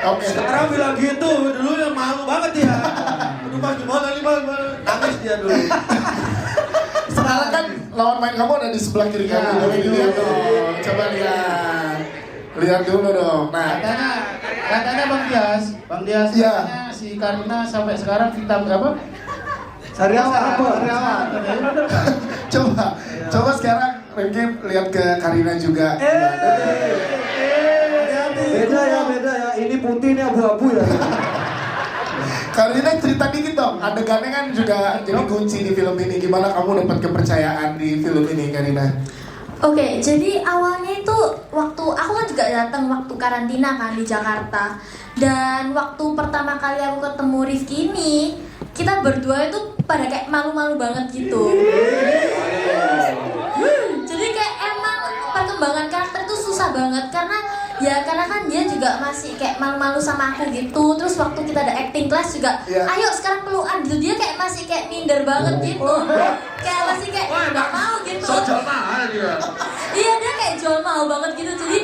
Oke. Sekarang bilang gitu, dulu yang malu banget ya. Aduh Mas, gimana dia dulu. Sekarang kan lawan main kamu ada di sebelah kiri kamu. Lihat dong, coba lihat. Lihat dulu dong. Nah, Katanya Bang Dias katanya si Karina sampai sekarang kita apa? Sariawan. Coba sekarang mungkin lihat ke Karina juga. Beda ya. Ini putih, ini abu-abu ya. Karina cerita dikit dong, adegannya kan juga jadi kunci di film ini. Gimana kamu dapat kepercayaan di film ini, Karina? Oke, jadi awalnya itu waktu aku kan juga datang waktu karantina kan di Jakarta. Dan waktu pertama kali aku ketemu Rifki ini, kita berdua itu pada kayak malu-malu banget gitu. Jadi kayak emang perkembangan karakter itu susah banget karena kan dia juga masih kayak malu-malu sama aku gitu. Terus waktu kita ada acting class juga, ayo sekarang pelukan gitu. Dia kayak masih kayak minder banget gitu. Kayak masih kayak nggak mau gitu. Jual mahal dia. Iya, dia kayak jual mahal banget gitu. Jadi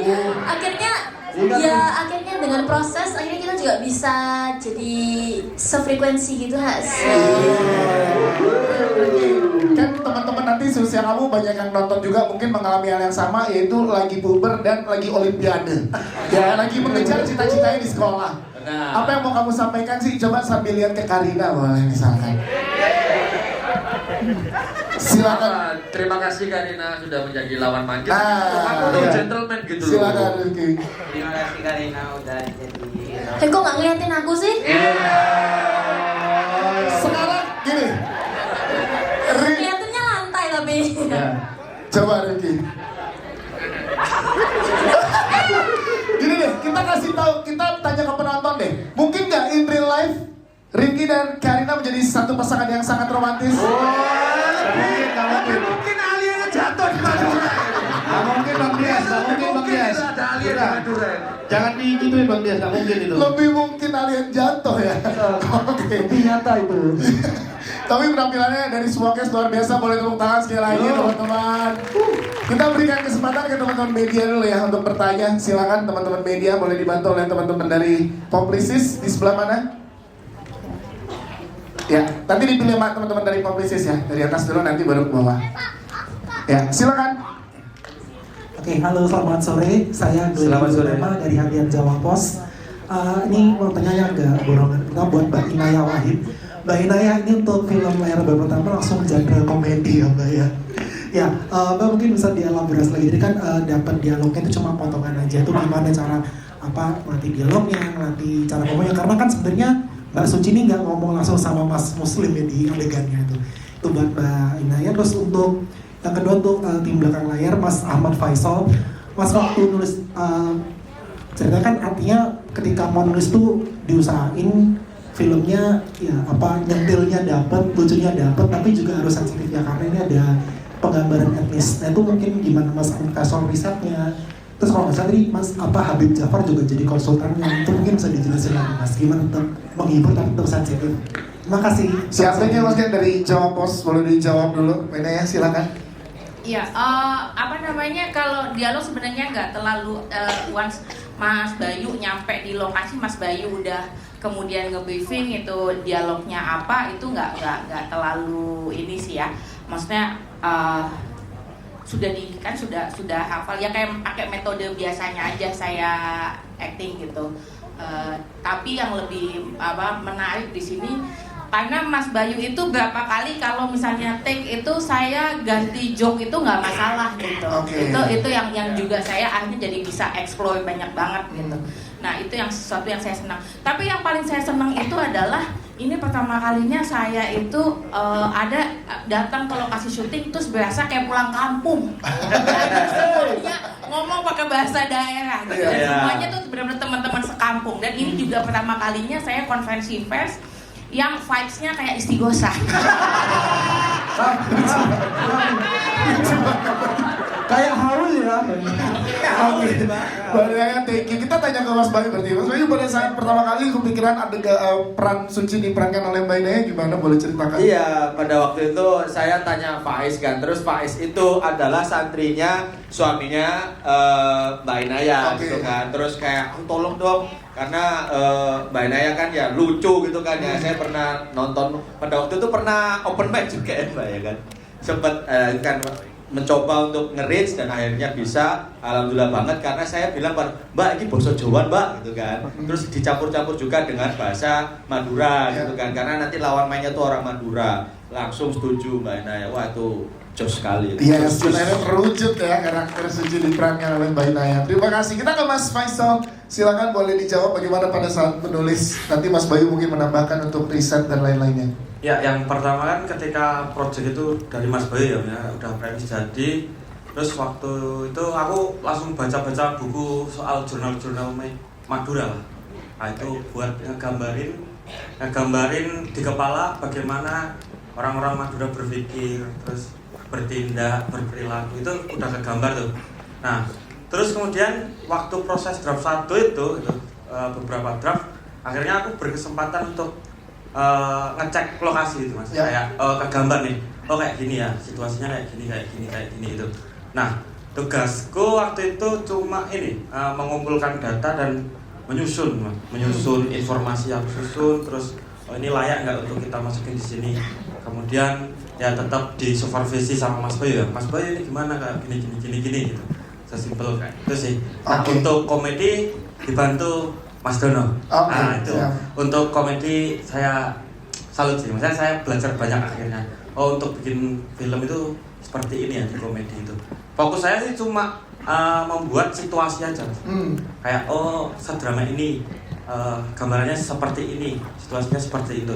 akhirnya dengan proses akhirnya kita juga bisa jadi sefrekuensi gitu Kan teman-teman nanti seusia kamu banyak yang nonton juga mungkin mengalami hal yang sama, yaitu lagi puber dan lagi olimpiade. Ya, lagi mengejar cita-citanya di sekolah. Apa yang mau kamu sampaikan sih? Coba sambil lihat ke Karina boleh misalkan. Silakan. Terima kasih Karina sudah menjadi lawan manja. Aku tuh gentleman gitu loh. Silakan Rifki. Terima kasih Karina udah jadi. Kok nggak ngeliatin aku sih? Sekarang gini. Kelihatannya lantai tapi. Coba Rifki. Gini deh, kita kasih tahu, kita tanya ke penonton deh. Mungkin nggak in real life Rifki dan Karina menjadi satu pasangan yang sangat romantis? Mungkin aliennya jatuh di Madura. Nggak mungkin Bang Dias. Ada alien di Madura. Jangan digituin Bang Dias, nggak mungkin itu. Lebih mungkin alien jatuh ya. Oke. Lebih nyata itu. Tapi penampilannya dari semua cast luar biasa. Boleh tepuk tangan sekali lagi teman-teman. Kita berikan kesempatan ke teman-teman media dulu ya untuk bertanya. Silakan teman-teman media, boleh dibantu oleh teman-teman dari Publicis di sebelah mana? Ya, nanti dipilih sama teman-teman dari Publicis ya. Dari atas dulu nanti baru ke bawah. Ya, silakan. Oke, halo selamat sore. Saya Glenn Zulema dari Harian Jawa Pos. Ini mau tanya yang agak borongan buat Mbak Inaya Wahid. Mbak Inaya ini untuk film layar lebar pertama langsung genre komedi ya Mbak ya. Ya, Mbak mungkin bisa dielaborasi lagi. Jadi kan dapat dialognya itu cuma potongan aja. Itu gimana cara melatih dialognya, melatih cara ngomongnya? Karena kan sebenarnya Mbak Suci ini nggak ngomong langsung sama Mas Muslim ya di adegannya itu. Itu buat Mbak Inaya. Terus untuk yang kedua untuk tim belakang layar Mas Ahmad Faisal. Mas waktu nulis ceritanya kan artinya ketika mau nulis tuh diusahain filmnya ya nyentilnya dapat, lucunya dapat, tapi juga harus sensitif ya karena ini ada penggambaran etnis. Nah itu mungkin gimana Mas Ahmad Faisal risetnya? Terus kalau nggak salah tadi Mas Habib Jafar juga jadi konsultannya, itu mungkin bisa dijelasin lagi Mas gimana untuk menghibur tapi tetap sensitif. Terima kasih. Siapanya Mas dari Jawa Pos, boleh dijawab dulu. Beda ya, silakan. Iya, kalau dialog sebenarnya nggak terlalu once Mas Bayu nyampe di lokasi, Mas Bayu udah kemudian nge-briefing itu dialognya apa, itu nggak terlalu ini sih ya. Maksudnya sudah hafal ya, kayak pakai metode biasanya aja saya acting gitu. Tapi yang lebih menarik di sini karena Mas Bayu itu berapa kali kalau misalnya take itu saya ganti joke itu nggak masalah gitu. Itu yang juga saya akhirnya jadi bisa explore banyak banget gitu. Nah itu yang sesuatu yang saya senang. Tapi yang paling saya senang itu adalah ini pertama kalinya saya itu ada datang ke lokasi syuting terus berasa kayak pulang kampung. Semuanya ngomong pakai bahasa daerah gitu. Dan semuanya tuh benar-benar teman-teman sekampung. Dan ini juga pertama kalinya saya konferensi pers yang vibes-nya kayak istighosah. Kayak haul ya. Oke. Kita tanya ke Mas Bayu berarti. Mas Bayu pada saat pertama kali kepikiran ada peran Suci diperankan oleh Mbak Inaya gimana, boleh ceritakan? Iya, pada waktu itu saya tanya Faiz kan, terus Faiz itu adalah santrinya suaminya Mbak Inaya gitu kan. Terus kayak tolong dong karena Mbak Inaya kan ya lucu gitu kan ya. Saya pernah nonton pada waktu itu pernah open mic juga ya Mbak ya kan. Sempat kan mencoba untuk nge-reach dan akhirnya bisa, alhamdulillah banget karena saya bilang Mbak ini basa Jawa Mbak gitu kan. Terus dicampur-campur juga dengan bahasa Madura gitu kan. Karena nanti lawan mainnya tuh orang Madura. Langsung setuju Mbak Inaya. Wah itu jos sekali. Iya, sebenarnya terwujud ya karakter Suci diperankan oleh Mbak Inaya. Terima kasih. Kita ke Mas Faisal. Silakan boleh dijawab bagaimana pada saat menulis. Nanti Mas Bayu mungkin menambahkan untuk riset dan lain-lainnya. Ya, yang pertama kan ketika project itu dari Mas Bayu ya, udah premis jadi. Terus waktu itu aku langsung baca-baca buku soal jurnal-jurnal Madura lah. Nah itu buat ngegambarin di kepala bagaimana orang-orang Madura berpikir, terus bertindak, berperilaku, itu udah kegambar tuh. Nah, terus kemudian waktu proses draft 1 itu beberapa draft, akhirnya aku berkesempatan untuk ngecek lokasi itu Mas. Kayak kegambar nih. Oh kayak gini ya, situasinya kayak gini itu. Nah, tugasku waktu itu cuma ini mengumpulkan data dan menyusun informasi yang susun, terus ini layak nggak untuk kita masukin di sini. Kemudian ya tetap disupervisi sama Mas Bayu ya. Mas Bayu ini gimana kayak gini gitu. Sesimpel kayak itu sih. Nah, untuk komedi dibantu Mas Dono. Nah, itu untuk komedi saya salut sih. Maksudnya saya belajar banyak akhirnya. Oh, untuk bikin film itu seperti ini ya di komedi itu. Fokus saya sih cuma membuat situasi aja. Kayak sedrama ini gambarannya seperti ini, situasinya seperti itu.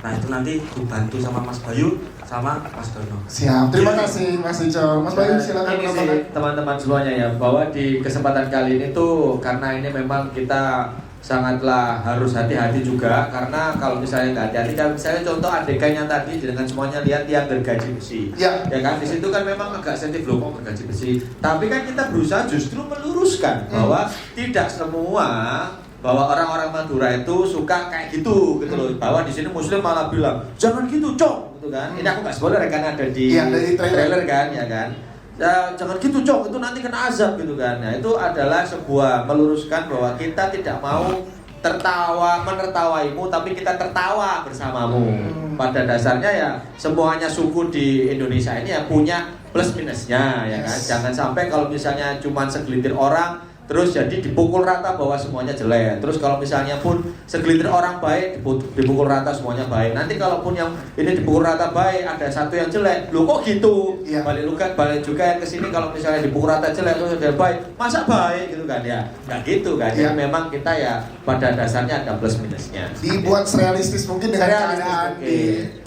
Nah itu nanti dibantu sama Mas Bayu sama Mas Dono. Siap, terima kasih Mas Ico. Mas Bayu silakan menambahkan. Teman-teman semuanya ya, bahwa di kesempatan kali ini tuh karena ini memang kita sangatlah harus hati-hati juga, karena kalau misalnya nggak hati-hati, kalau misalnya contoh adegannya tadi dengan semuanya lihat tiang gergaji besi, ya kan di situ kan memang agak sensitif loh kok gergaji besi. Tapi kan kita berusaha justru meluruskan bahwa tidak semua bahwa orang-orang Madura itu suka kayak gitu loh, bahwa di sini Muslim malah bilang jangan gitu cok gitu kan. Ini aku nggak spoiler kan, ada di trailer kan ya kan. Ya, jangan gitu cok, itu nanti kena azab gitu kan. Nah itu adalah sebuah meluruskan bahwa kita tidak mau menertawaimu, tapi kita tertawa bersamamu. Pada dasarnya ya semuanya suku di Indonesia ini ya punya plus minusnya ya kan. Jangan sampai kalau misalnya cuma segelintir orang terus jadi dipukul rata bahwa semuanya jelek. Terus kalau misalnya pun segelintir orang baik dipukul rata semuanya baik. Nanti kalaupun yang ini dipukul rata baik ada satu yang jelek, loh kok gitu? Balik juga yang kesini kalau misalnya dipukul rata jelek terus ada baik, masa baik gitu kan ya? Nggak gitu kan? Jadi memang kita ya pada dasarnya ada plus minusnya. Dibuat realistis mungkin dengan keadaan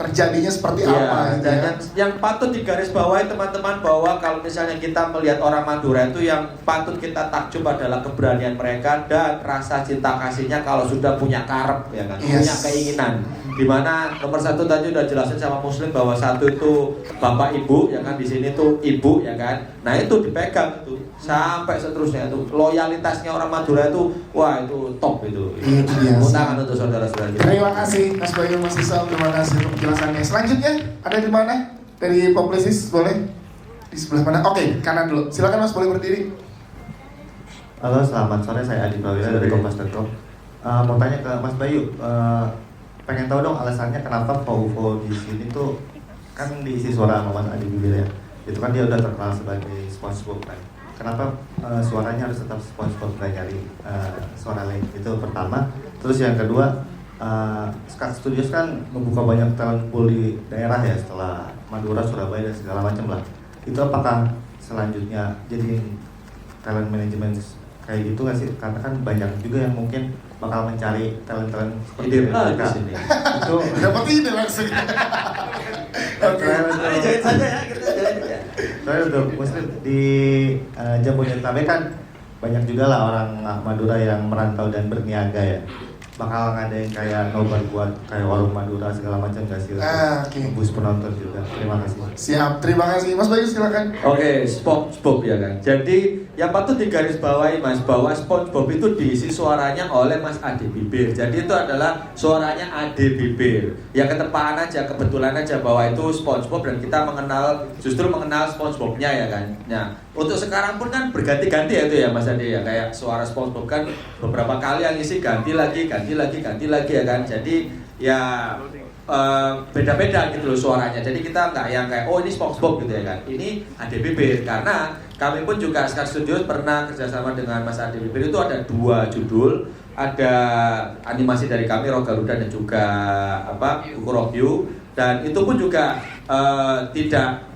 terjadinya seperti apa. Dan yang patut digarisbawahi teman-teman bahwa kalau misalnya kita melihat orang Madura itu yang patut kita takjub adalah keberanian mereka dan rasa cinta kasihnya kalau sudah punya karep ya kan, punya keinginan. Dimana nomor satu tadi udah jelasin sama Muslim bahwa satu itu bapak ibu ya kan, di sini tuh ibu ya kan. Nah itu dipegang itu sampai seterusnya itu loyalitasnya orang Madura itu wah itu top itu. Tepuk tangan untuk saudara-saudara kita. Terima kasih Mas Bayu, Mas Isal, terima kasih untuk penjelasannya. Selanjutnya ada di mana? Dari Publicis boleh? Di sebelah mana? Oke, kanan dulu. Silakan Mas, boleh berdiri. Halo, selamat sore. Saya Adi Prawira dari Kompas.com. Mau tanya ke Mas Bayu, pengen tahu dong alasannya kenapa Fauvo di sini tuh kan diisi suara sama Mas Adi Bibir ya. Itu kan dia udah terkenal sebagai SpongeBob kan. Kenapa suaranya harus tetap SpongeBob, gak nyari suara lain? Itu pertama. Terus yang kedua, Skak Studios kan membuka banyak talent pool di daerah ya, setelah Madura, Surabaya dan segala macam lah. Itu apakah selanjutnya jadi talent management kayak gitu nggak sih? Karena kan banyak juga yang mungkin bakal mencari talent-talent seperti mereka. Itu dapat ide langsung. Oke. Jahit saja ya. Soalnya untuk Muslim di Jabodetabek kan banyak juga lah orang Madura yang merantau dan berniaga ya. Bakal ngadain kayak nobar buat kayak warung Madura segala macam nggak sih? Bus penonton juga. Terima kasih. Siap, terima kasih Mas Bayu, silakan. Oke, SpongeBob ya kan. Jadi yang patut digarisbawahi Mas, bahwa SpongeBob itu diisi suaranya oleh Mas Ade Bibir. Jadi itu adalah suaranya Ade Bibir. Ya ketepaan aja, kebetulan aja bahwa itu SpongeBob dan kita justru mengenal SpongeBob-nya ya kan. Nah, untuk sekarang pun kan berganti-ganti ya itu ya Mas Ade ya, kayak suara SpongeBob kan beberapa kali yang isi ganti lagi ya kan. Jadi ya beda-beda gitu loh suaranya. Jadi kita nggak yang kayak oh ini SpongeBob gitu ya kan. Ini Ade Bibir karena kami pun juga Scar Studios pernah kerjasama dengan Mas Ade Bibir. Itu ada 2 judul, ada animasi dari kami Roh Garuda dan juga Kukurokyu. Dan itu pun juga tidak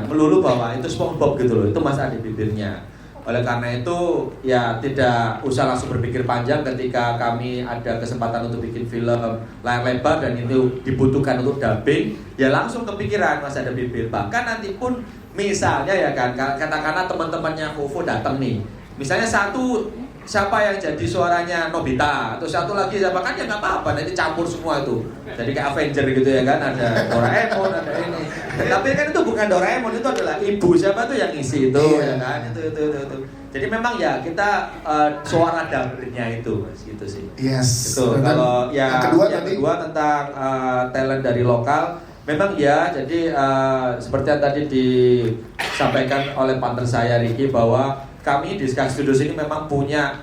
melulu bahwa itu SpongeBob gitu loh. Itu Mas Ade Bibirnya. Oleh karena itu ya tidak usah langsung berpikir panjang ketika kami ada kesempatan untuk bikin film layar lebar dan itu dibutuhkan untuk dubbing, ya langsung kepikiran Mas Ade Bibir. Bahkan nanti pun misalnya ya kan, katakanlah teman-temannya Fofo datang nih, misalnya siapa yang jadi suaranya Nobita atau satu lagi siapa, kan ya nggak apa-apa, nanti campur semua itu jadi kayak Avenger gitu ya kan, ada Doraemon, ada ini. Tapi kan itu bukan Doraemon, itu adalah ibu siapa tuh yang ngisi itu ya kan, itu. Jadi memang ya kita suara dapurnya itu gitu sih. Yes. Itu kalau yang kedua tentang talent dari lokal. Memang ya, jadi seperti yang tadi disampaikan oleh partner saya Ricky bahwa kami di Scar Studios ini memang punya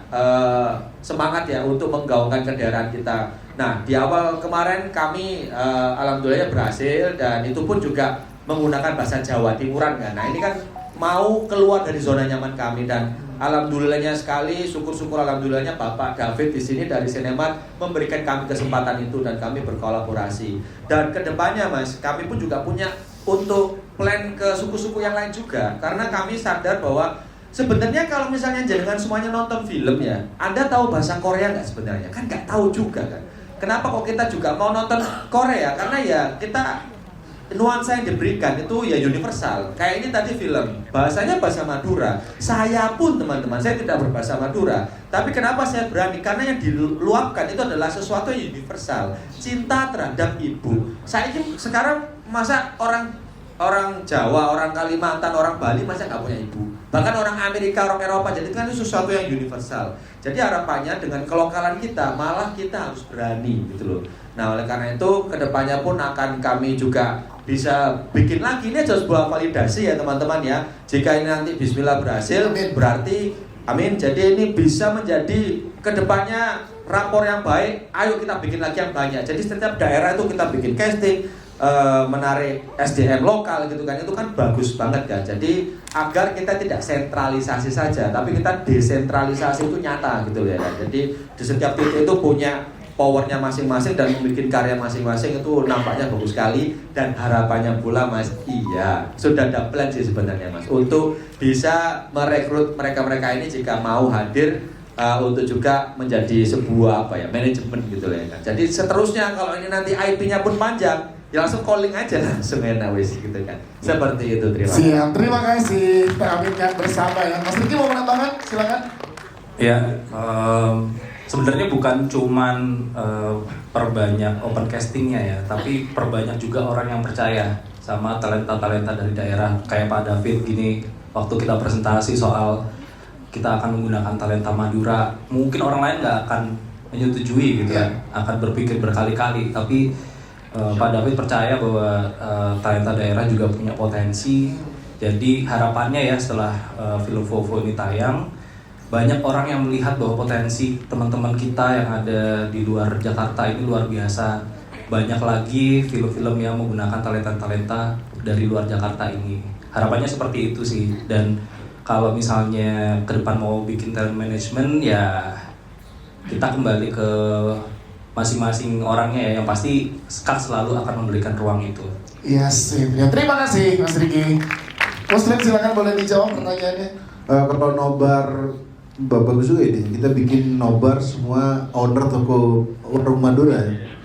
semangat ya untuk menggaungkan kedaerahan kita. Nah di awal kemarin kami alhamdulillah berhasil dan itu pun juga menggunakan bahasa Jawa Timuran kan. Nah ini kan mau keluar dari zona nyaman kami dan alhamdulillahnya sekali, syukur-syukur alhamdulillahnya Bapak David di sini dari Sinemat memberikan kami kesempatan itu dan kami berkolaborasi. Dan kedepannya Mas, kami pun juga punya untuk plan ke suku-suku yang lain juga, karena kami sadar bahwa sebenarnya kalau misalnya jangan semuanya nonton film ya, Anda tahu bahasa Korea nggak sebenarnya? Kan nggak tahu juga kan. Kenapa kok kita juga mau nonton Korea? Karena ya kita nuansa yang diberikan itu ya universal. Kayak ini tadi film, bahasanya bahasa Madura. Saya pun teman-teman, saya tidak berbahasa Madura. Tapi kenapa saya berani? Karena yang diluapkan itu adalah sesuatu yang universal. Cinta terhadap ibu. Saya ini sekarang masa orang Jawa, orang Kalimantan, orang Bali masa nggak punya ibu? Bahkan orang Amerika, orang Eropa, jadi kan itu sesuatu yang universal. Jadi harapannya dengan kelokalan kita, malah kita harus berani gitu loh. Nah oleh karena itu kedepannya pun akan kami juga bisa bikin lagi, ini aja sebuah validasi ya teman-teman ya. Jika ini nanti bismillah berhasil, berarti amin, jadi ini bisa menjadi kedepannya rapor yang baik. Ayo kita bikin lagi yang banyak. Jadi setiap daerah itu kita bikin casting, menarik SDM lokal gitu kan, itu kan bagus banget kan. Jadi agar kita tidak sentralisasi saja, tapi kita desentralisasi itu nyata gitu ya kan. Jadi di setiap titik itu punya powernya masing-masing dan membuat karya masing-masing itu nampaknya bagus sekali. Dan harapannya pula Mas, iya sudah ada plan sih sebenarnya Mas untuk bisa merekrut mereka-mereka ini jika mau hadir untuk juga menjadi sebuah manajemen gitu ya kan. Jadi seterusnya kalau ini nanti IP-nya pun panjang, ya langsung calling aja langsung enak wis gitu kan. Seperti itu, terima kasih. Siap, terima kasih. Kita aminkan bersama ya. Mas Riki mau menambahkan? Silakan. Ya, sebenarnya bukan cuman perbanyak open castingnya ya, tapi perbanyak juga orang yang percaya sama talenta-talenta dari daerah. Kayak Pak David gini, waktu kita presentasi soal kita akan menggunakan talenta Madura, mungkin orang lain nggak akan menyetujui gitu kan, akan berpikir berkali-kali, tapi Pak David percaya bahwa talenta daerah juga punya potensi. Jadi harapannya ya setelah film Fofo ini tayang, banyak orang yang melihat bahwa potensi teman-teman kita yang ada di luar Jakarta ini luar biasa. Banyak lagi film-film yang menggunakan talenta-talenta dari luar Jakarta ini. Harapannya seperti itu sih. Dan kalau misalnya ke depan mau bikin talent management ya kita kembali ke masing-masing orangnya ya, yang pasti Scar selalu akan memberikan ruang itu. Yes, ya. Terima kasih Mas Riki. Muslim silakan boleh dijawab pertanyaannya. Kalau nobar bagus juga ini, kita bikin nobar semua owner toko warung Madura ya.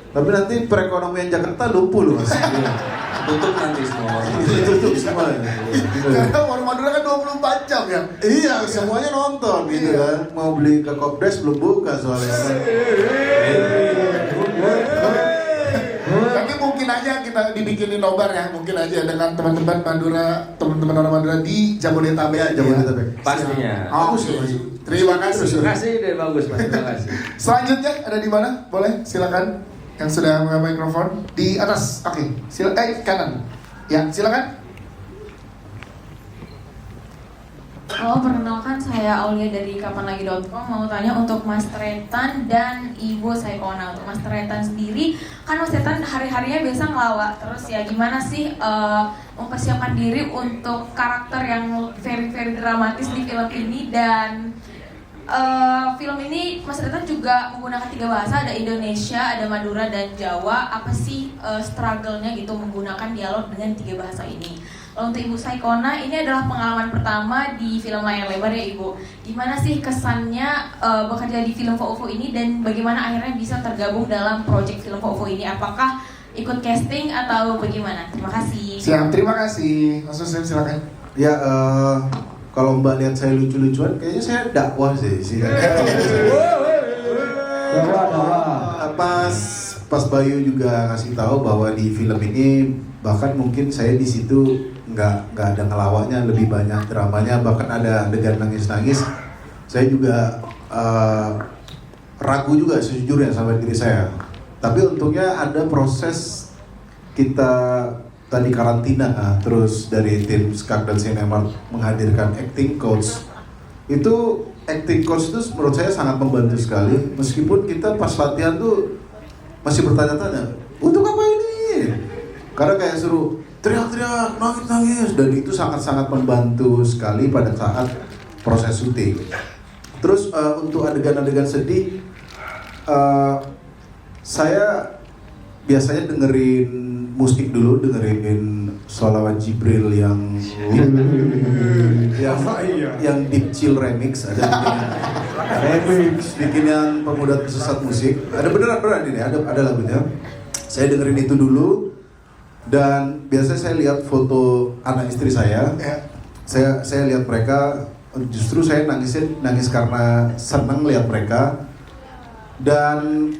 Tapi nanti perekonomian Jakarta lumpuh loh Mas. Tutup nanti semua. Tutup semua. Karena warung Madura kan 24 jam ya. Iya, semuanya nonton gitu kan. Mau beli ke Kopdes belum buka soalnya. Tapi mungkin aja kita dibikinin nobar ya, mungkin aja dengan teman-teman Madura, teman-teman orang Madura di Jabodetabek. Jabodetabek. Pastinya. Terima kasih. Terima kasih deh, bagus Mas. Terima kasih. Selanjutnya ada di mana? Boleh silakan yang sudah mengambil mikrofon di atas. Oke, kanan. Ya, silakan. Halo, perkenalkan saya Aulia dari kapanlagi.com. Mau tanya untuk Mas Tretan dan Ibu Saikona. Untuk Mas Tretan sendiri, kan Mas Tretan hari-harinya biasa ngelawak. Terus ya gimana sih mempersiapkan diri untuk karakter yang very dramatis di film ini? Dan film ini Mas Tretan juga menggunakan 3 bahasa, ada Indonesia, ada Madura, dan Jawa. Apa sih struggle-nya gitu menggunakan dialog dengan 3 bahasa ini? Untuk Ibu Saikona, ini adalah pengalaman pertama di film layar lebar ya Ibu. Gimana sih kesannya bekerja di film Fofo ini dan bagaimana akhirnya bisa tergabung dalam proyek film Fofo ini? Apakah ikut casting atau bagaimana? Terima kasih. Siap, terima kasih. Mas Muslim silakan. Ya, kalau Mbak lihat saya lucu-lucuan, kayaknya saya dakwah sih. Pas Bayu juga ngasih tahu bahwa di film ini bahkan mungkin saya di situ nggak ada ngelawaknya, lebih banyak dramanya, bahkan ada adegan nangis-nangis. Saya juga ragu juga sejujurnya sama diri saya. Tapi untungnya ada proses kita tadi karantina, terus dari tim Skak dan Cinemark menghadirkan acting coach. Itu acting coach itu menurut saya sangat membantu sekali. Meskipun kita pas latihan tuh masih bertanya-tanya, untuk apa ini? Karena kayak suruh teriak-teriak, nangis-nangis, dan itu sangat-sangat membantu sekali pada saat proses syuting. Terus untuk adegan-adegan sedih, saya biasanya dengerin musik dulu, dengerin Sholawat Jibril yang Deep Chill Remix, ada bikinan Pemuda Tersesat Musik, ada beneran ini, ada lagunya. Saya dengerin itu dulu. Dan biasanya saya lihat foto anak istri saya. Saya lihat mereka, justru saya nangis karena senang lihat mereka. Dan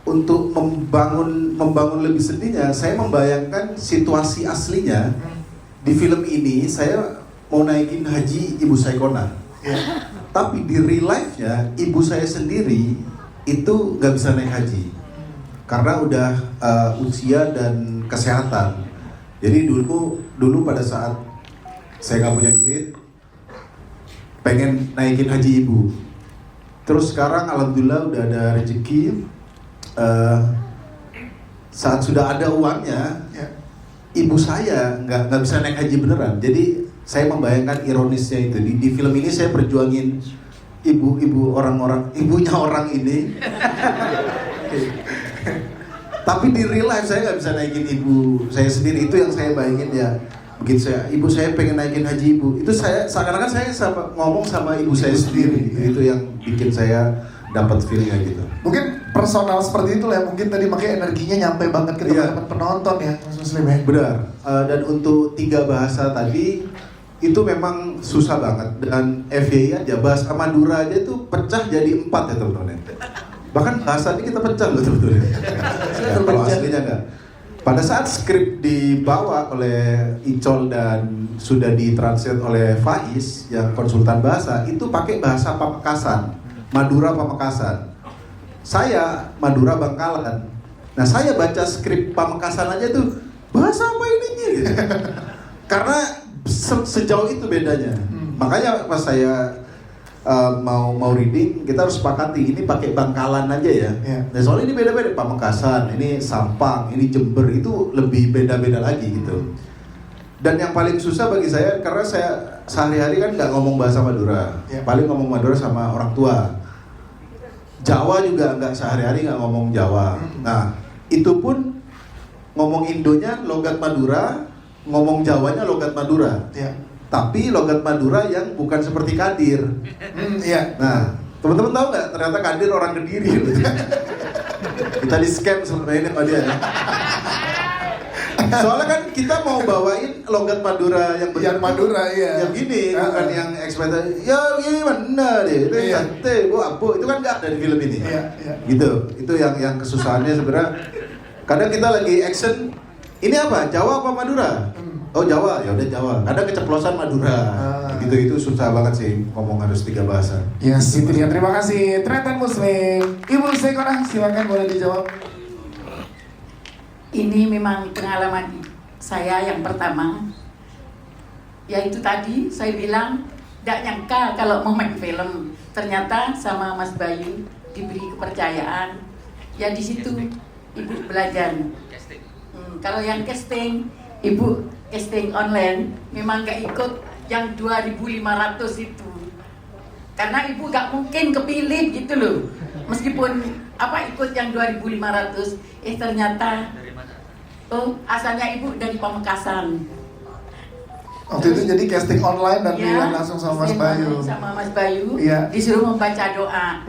untuk membangun lebih sedihnya, saya membayangkan situasi aslinya di film ini. Saya mau naikin haji Ibu Saikona, tapi di real life-nya ibu saya sendiri itu nggak bisa naik haji karena udah usia dan kesehatan. Jadi dulu pada saat saya nggak punya duit, pengen naikin haji ibu. Terus sekarang alhamdulillah udah ada rezeki. Saat sudah ada uangnya, ibu saya nggak bisa naik haji beneran. Jadi saya membayangkan ironisnya itu di film ini saya perjuangin ibunya orang ini. Tapi di real life saya nggak bisa naikin ibu saya sendiri. Itu yang saya bayangin ya. Begitu ibu saya pengen naikin haji ibu, itu saya seakan-akan saya ngomong sama ibu saya sendiri. Itu yang bikin saya dapat feelnya gitu. Mungkin personal seperti itu lah, mungkin tadi makanya energinya nyampe banget ke teman-teman penonton ya, Mas Muslim ya. Benar. Dan untuk 3 bahasa tadi itu memang susah banget. Dan FYI aja, bahasa Madura aja itu pecah jadi 4 ya teman-teman. Bahkan bahasa ini kita pecah loh teman-teman. Kalau aslinya enggak. Pada saat skrip dibawa oleh Icol dan sudah ditranslate oleh Faiz yang konsultan bahasa, itu pakai bahasa Pamekasan, Madura Pamekasan. Saya Madura Bangkalan. Nah saya baca skrip Pamekasan aja tuh, bahasa apa ini? Karena sejauh itu bedanya. Makanya pas saya mau reading, kita harus sepakati ini pakai Bangkalan aja ya. Nah, soalnya ini beda-beda, Pamekasan, ini Sampang, ini Jember, itu lebih beda-beda lagi gitu. Dan yang paling susah bagi saya, karena saya sehari-hari kan nggak ngomong bahasa Madura, paling ngomong Madura sama orang tua. Jawa juga nggak sehari-hari nggak ngomong Jawa. Nah itu pun ngomong Indonya logat Madura, ngomong Jawanya logat Madura. Tapi logat Madura yang bukan seperti Kadir. Nah, teman-teman tahu nggak? Ternyata Kadir orang Kediri. Kita di scam sebenarnya sama dia. Soalnya kan kita mau bawain logat Madura yang Madura, yang gini, bukan yang ekspektasi. Ya gini mana deh, itu santai, bu, itu kan nggak ada di film ini. Gitu. Itu yang kesusahannya sebenarnya. Kadang kita lagi action, ini apa? Jawa apa Madura? Oh Jawa, ya udah Jawa. Kadang keceplosan Madura. Gitu itu susah banget sih ngomong harus 3 bahasa. Yes, itu dia. Terima kasih. Tretan Muslim. Ibu Sekonah, silakan boleh dijawab. Ini memang pengalaman saya yang pertama. Yaitu tadi saya bilang tidak nyangka kalau mau main film. Ternyata sama Mas Bayu diberi kepercayaan. Ya di situ Ibu belajar. Kalau yang casting, Ibu casting online memang gak ikut yang 2.500 itu. Karena Ibu gak mungkin kepilih gitu loh. Meskipun ikut yang 2.500, ternyata asalnya Ibu dari Pamekasan. Waktu itu jadi casting online dan pilihan langsung sama Mas Bayu. Sama Mas Bayu, iya. Disuruh membaca doa.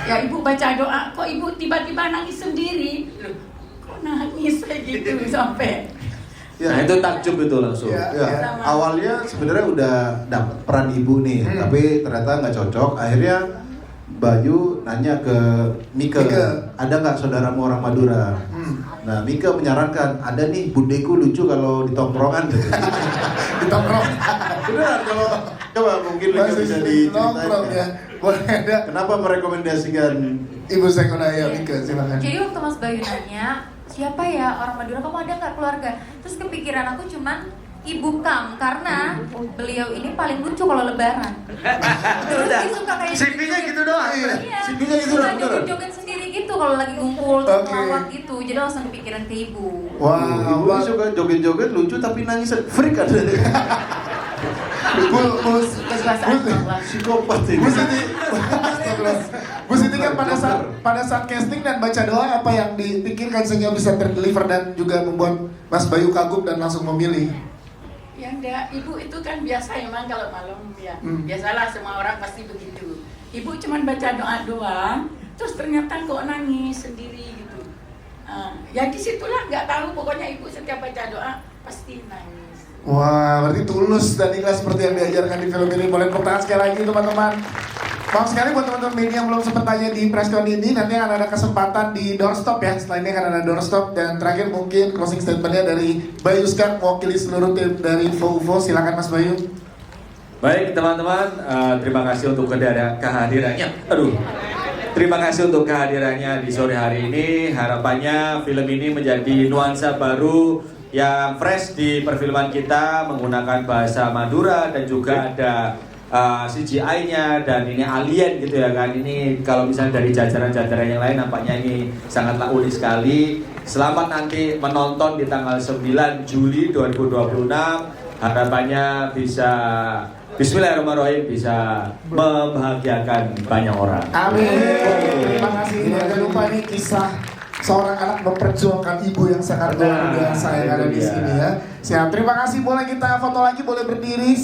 Ya Ibu baca doa, kok Ibu tiba-tiba nangis sendiri? Loh, kok nangis kayak gitu sampai? Ya. Nah itu takjub itu langsung. Ya. Awalnya sebenarnya udah dapat peran ibu nih, tapi ternyata nggak cocok. Akhirnya Bayu nanya ke Mika, ada nggak saudaramu orang Madura? Nah Mika menyarankan, ada nih bundeku lucu kalau di tongkrongan. Di tongkrongan. Beneran kalau coba mungkin Mika bisa diceritain ya. Boleh ada. Kenapa merekomendasikan Ibu Sekonah ya Mika, silakan. Jadi waktu Mas Bayu nanya, siapa ya orang Madura, kamu ada nggak keluarga? Terus kepikiran aku cuman Ibu Kam, karena beliau ini paling lucu kalau lebaran. Terus dia suka kayak CV-nya gitu doang. Iya. CV-nya gitu Suka doang. joget-joget sendiri gitu kalau lagi ngumpul terus ngelawak gitu. Jadi langsung kepikiran ke Ibu. Wah, ibu suka joget-joget lucu tapi nangis freak ada. Psikopat ini. Bu Siti kan pada saat casting dan baca doa apa yang dipikirkan sehingga bisa terdeliver dan juga membuat Mas Bayu kagum dan langsung memilih? Ya enggak, Ibu itu kan biasa emang kalau malam ya. Biasalah semua orang pasti begitu. Ibu cuman baca doa doang, terus ternyata kok nangis sendiri gitu. Ya disitulah nggak tahu, pokoknya Ibu setiap baca doa pasti nangis. Wah, berarti tulus dan ikhlas seperti yang diajarkan di film ini. Boleh tepuk tangan sekali lagi teman-teman. Maaf sekali buat teman-teman media yang belum sempat tanya di preskon ini, nanti akan ada kesempatan di doorstop ya. Setelah ini akan ada doorstop dan terakhir mungkin closing statementnya dari Bayu Skak mewakili seluruh tim dari FOUFO. Silakan Mas Bayu. Baik teman-teman, terima kasih untuk kehadirannya. Terima kasih untuk kehadirannya di sore hari ini. Harapannya film ini menjadi nuansa baru yang fresh di perfilman kita menggunakan bahasa Madura dan juga ada CGI-nya dan ini alien gitu ya kan. Ini kalau misalnya dari jajaran-jajaran yang lain nampaknya ini sangatlah unik sekali. Selamat nanti menonton di tanggal 9 Juli 2026. Harapannya bisa Bismillahirrahmanirrahim bisa membahagiakan banyak orang. Amin. Terima kasih. Jangan lupa ini kisah seorang anak memperjuangkan ibu yang sangat luar biasa yang ada di sini ya. Siap. Terima kasih. Boleh kita foto lagi, boleh berdiri.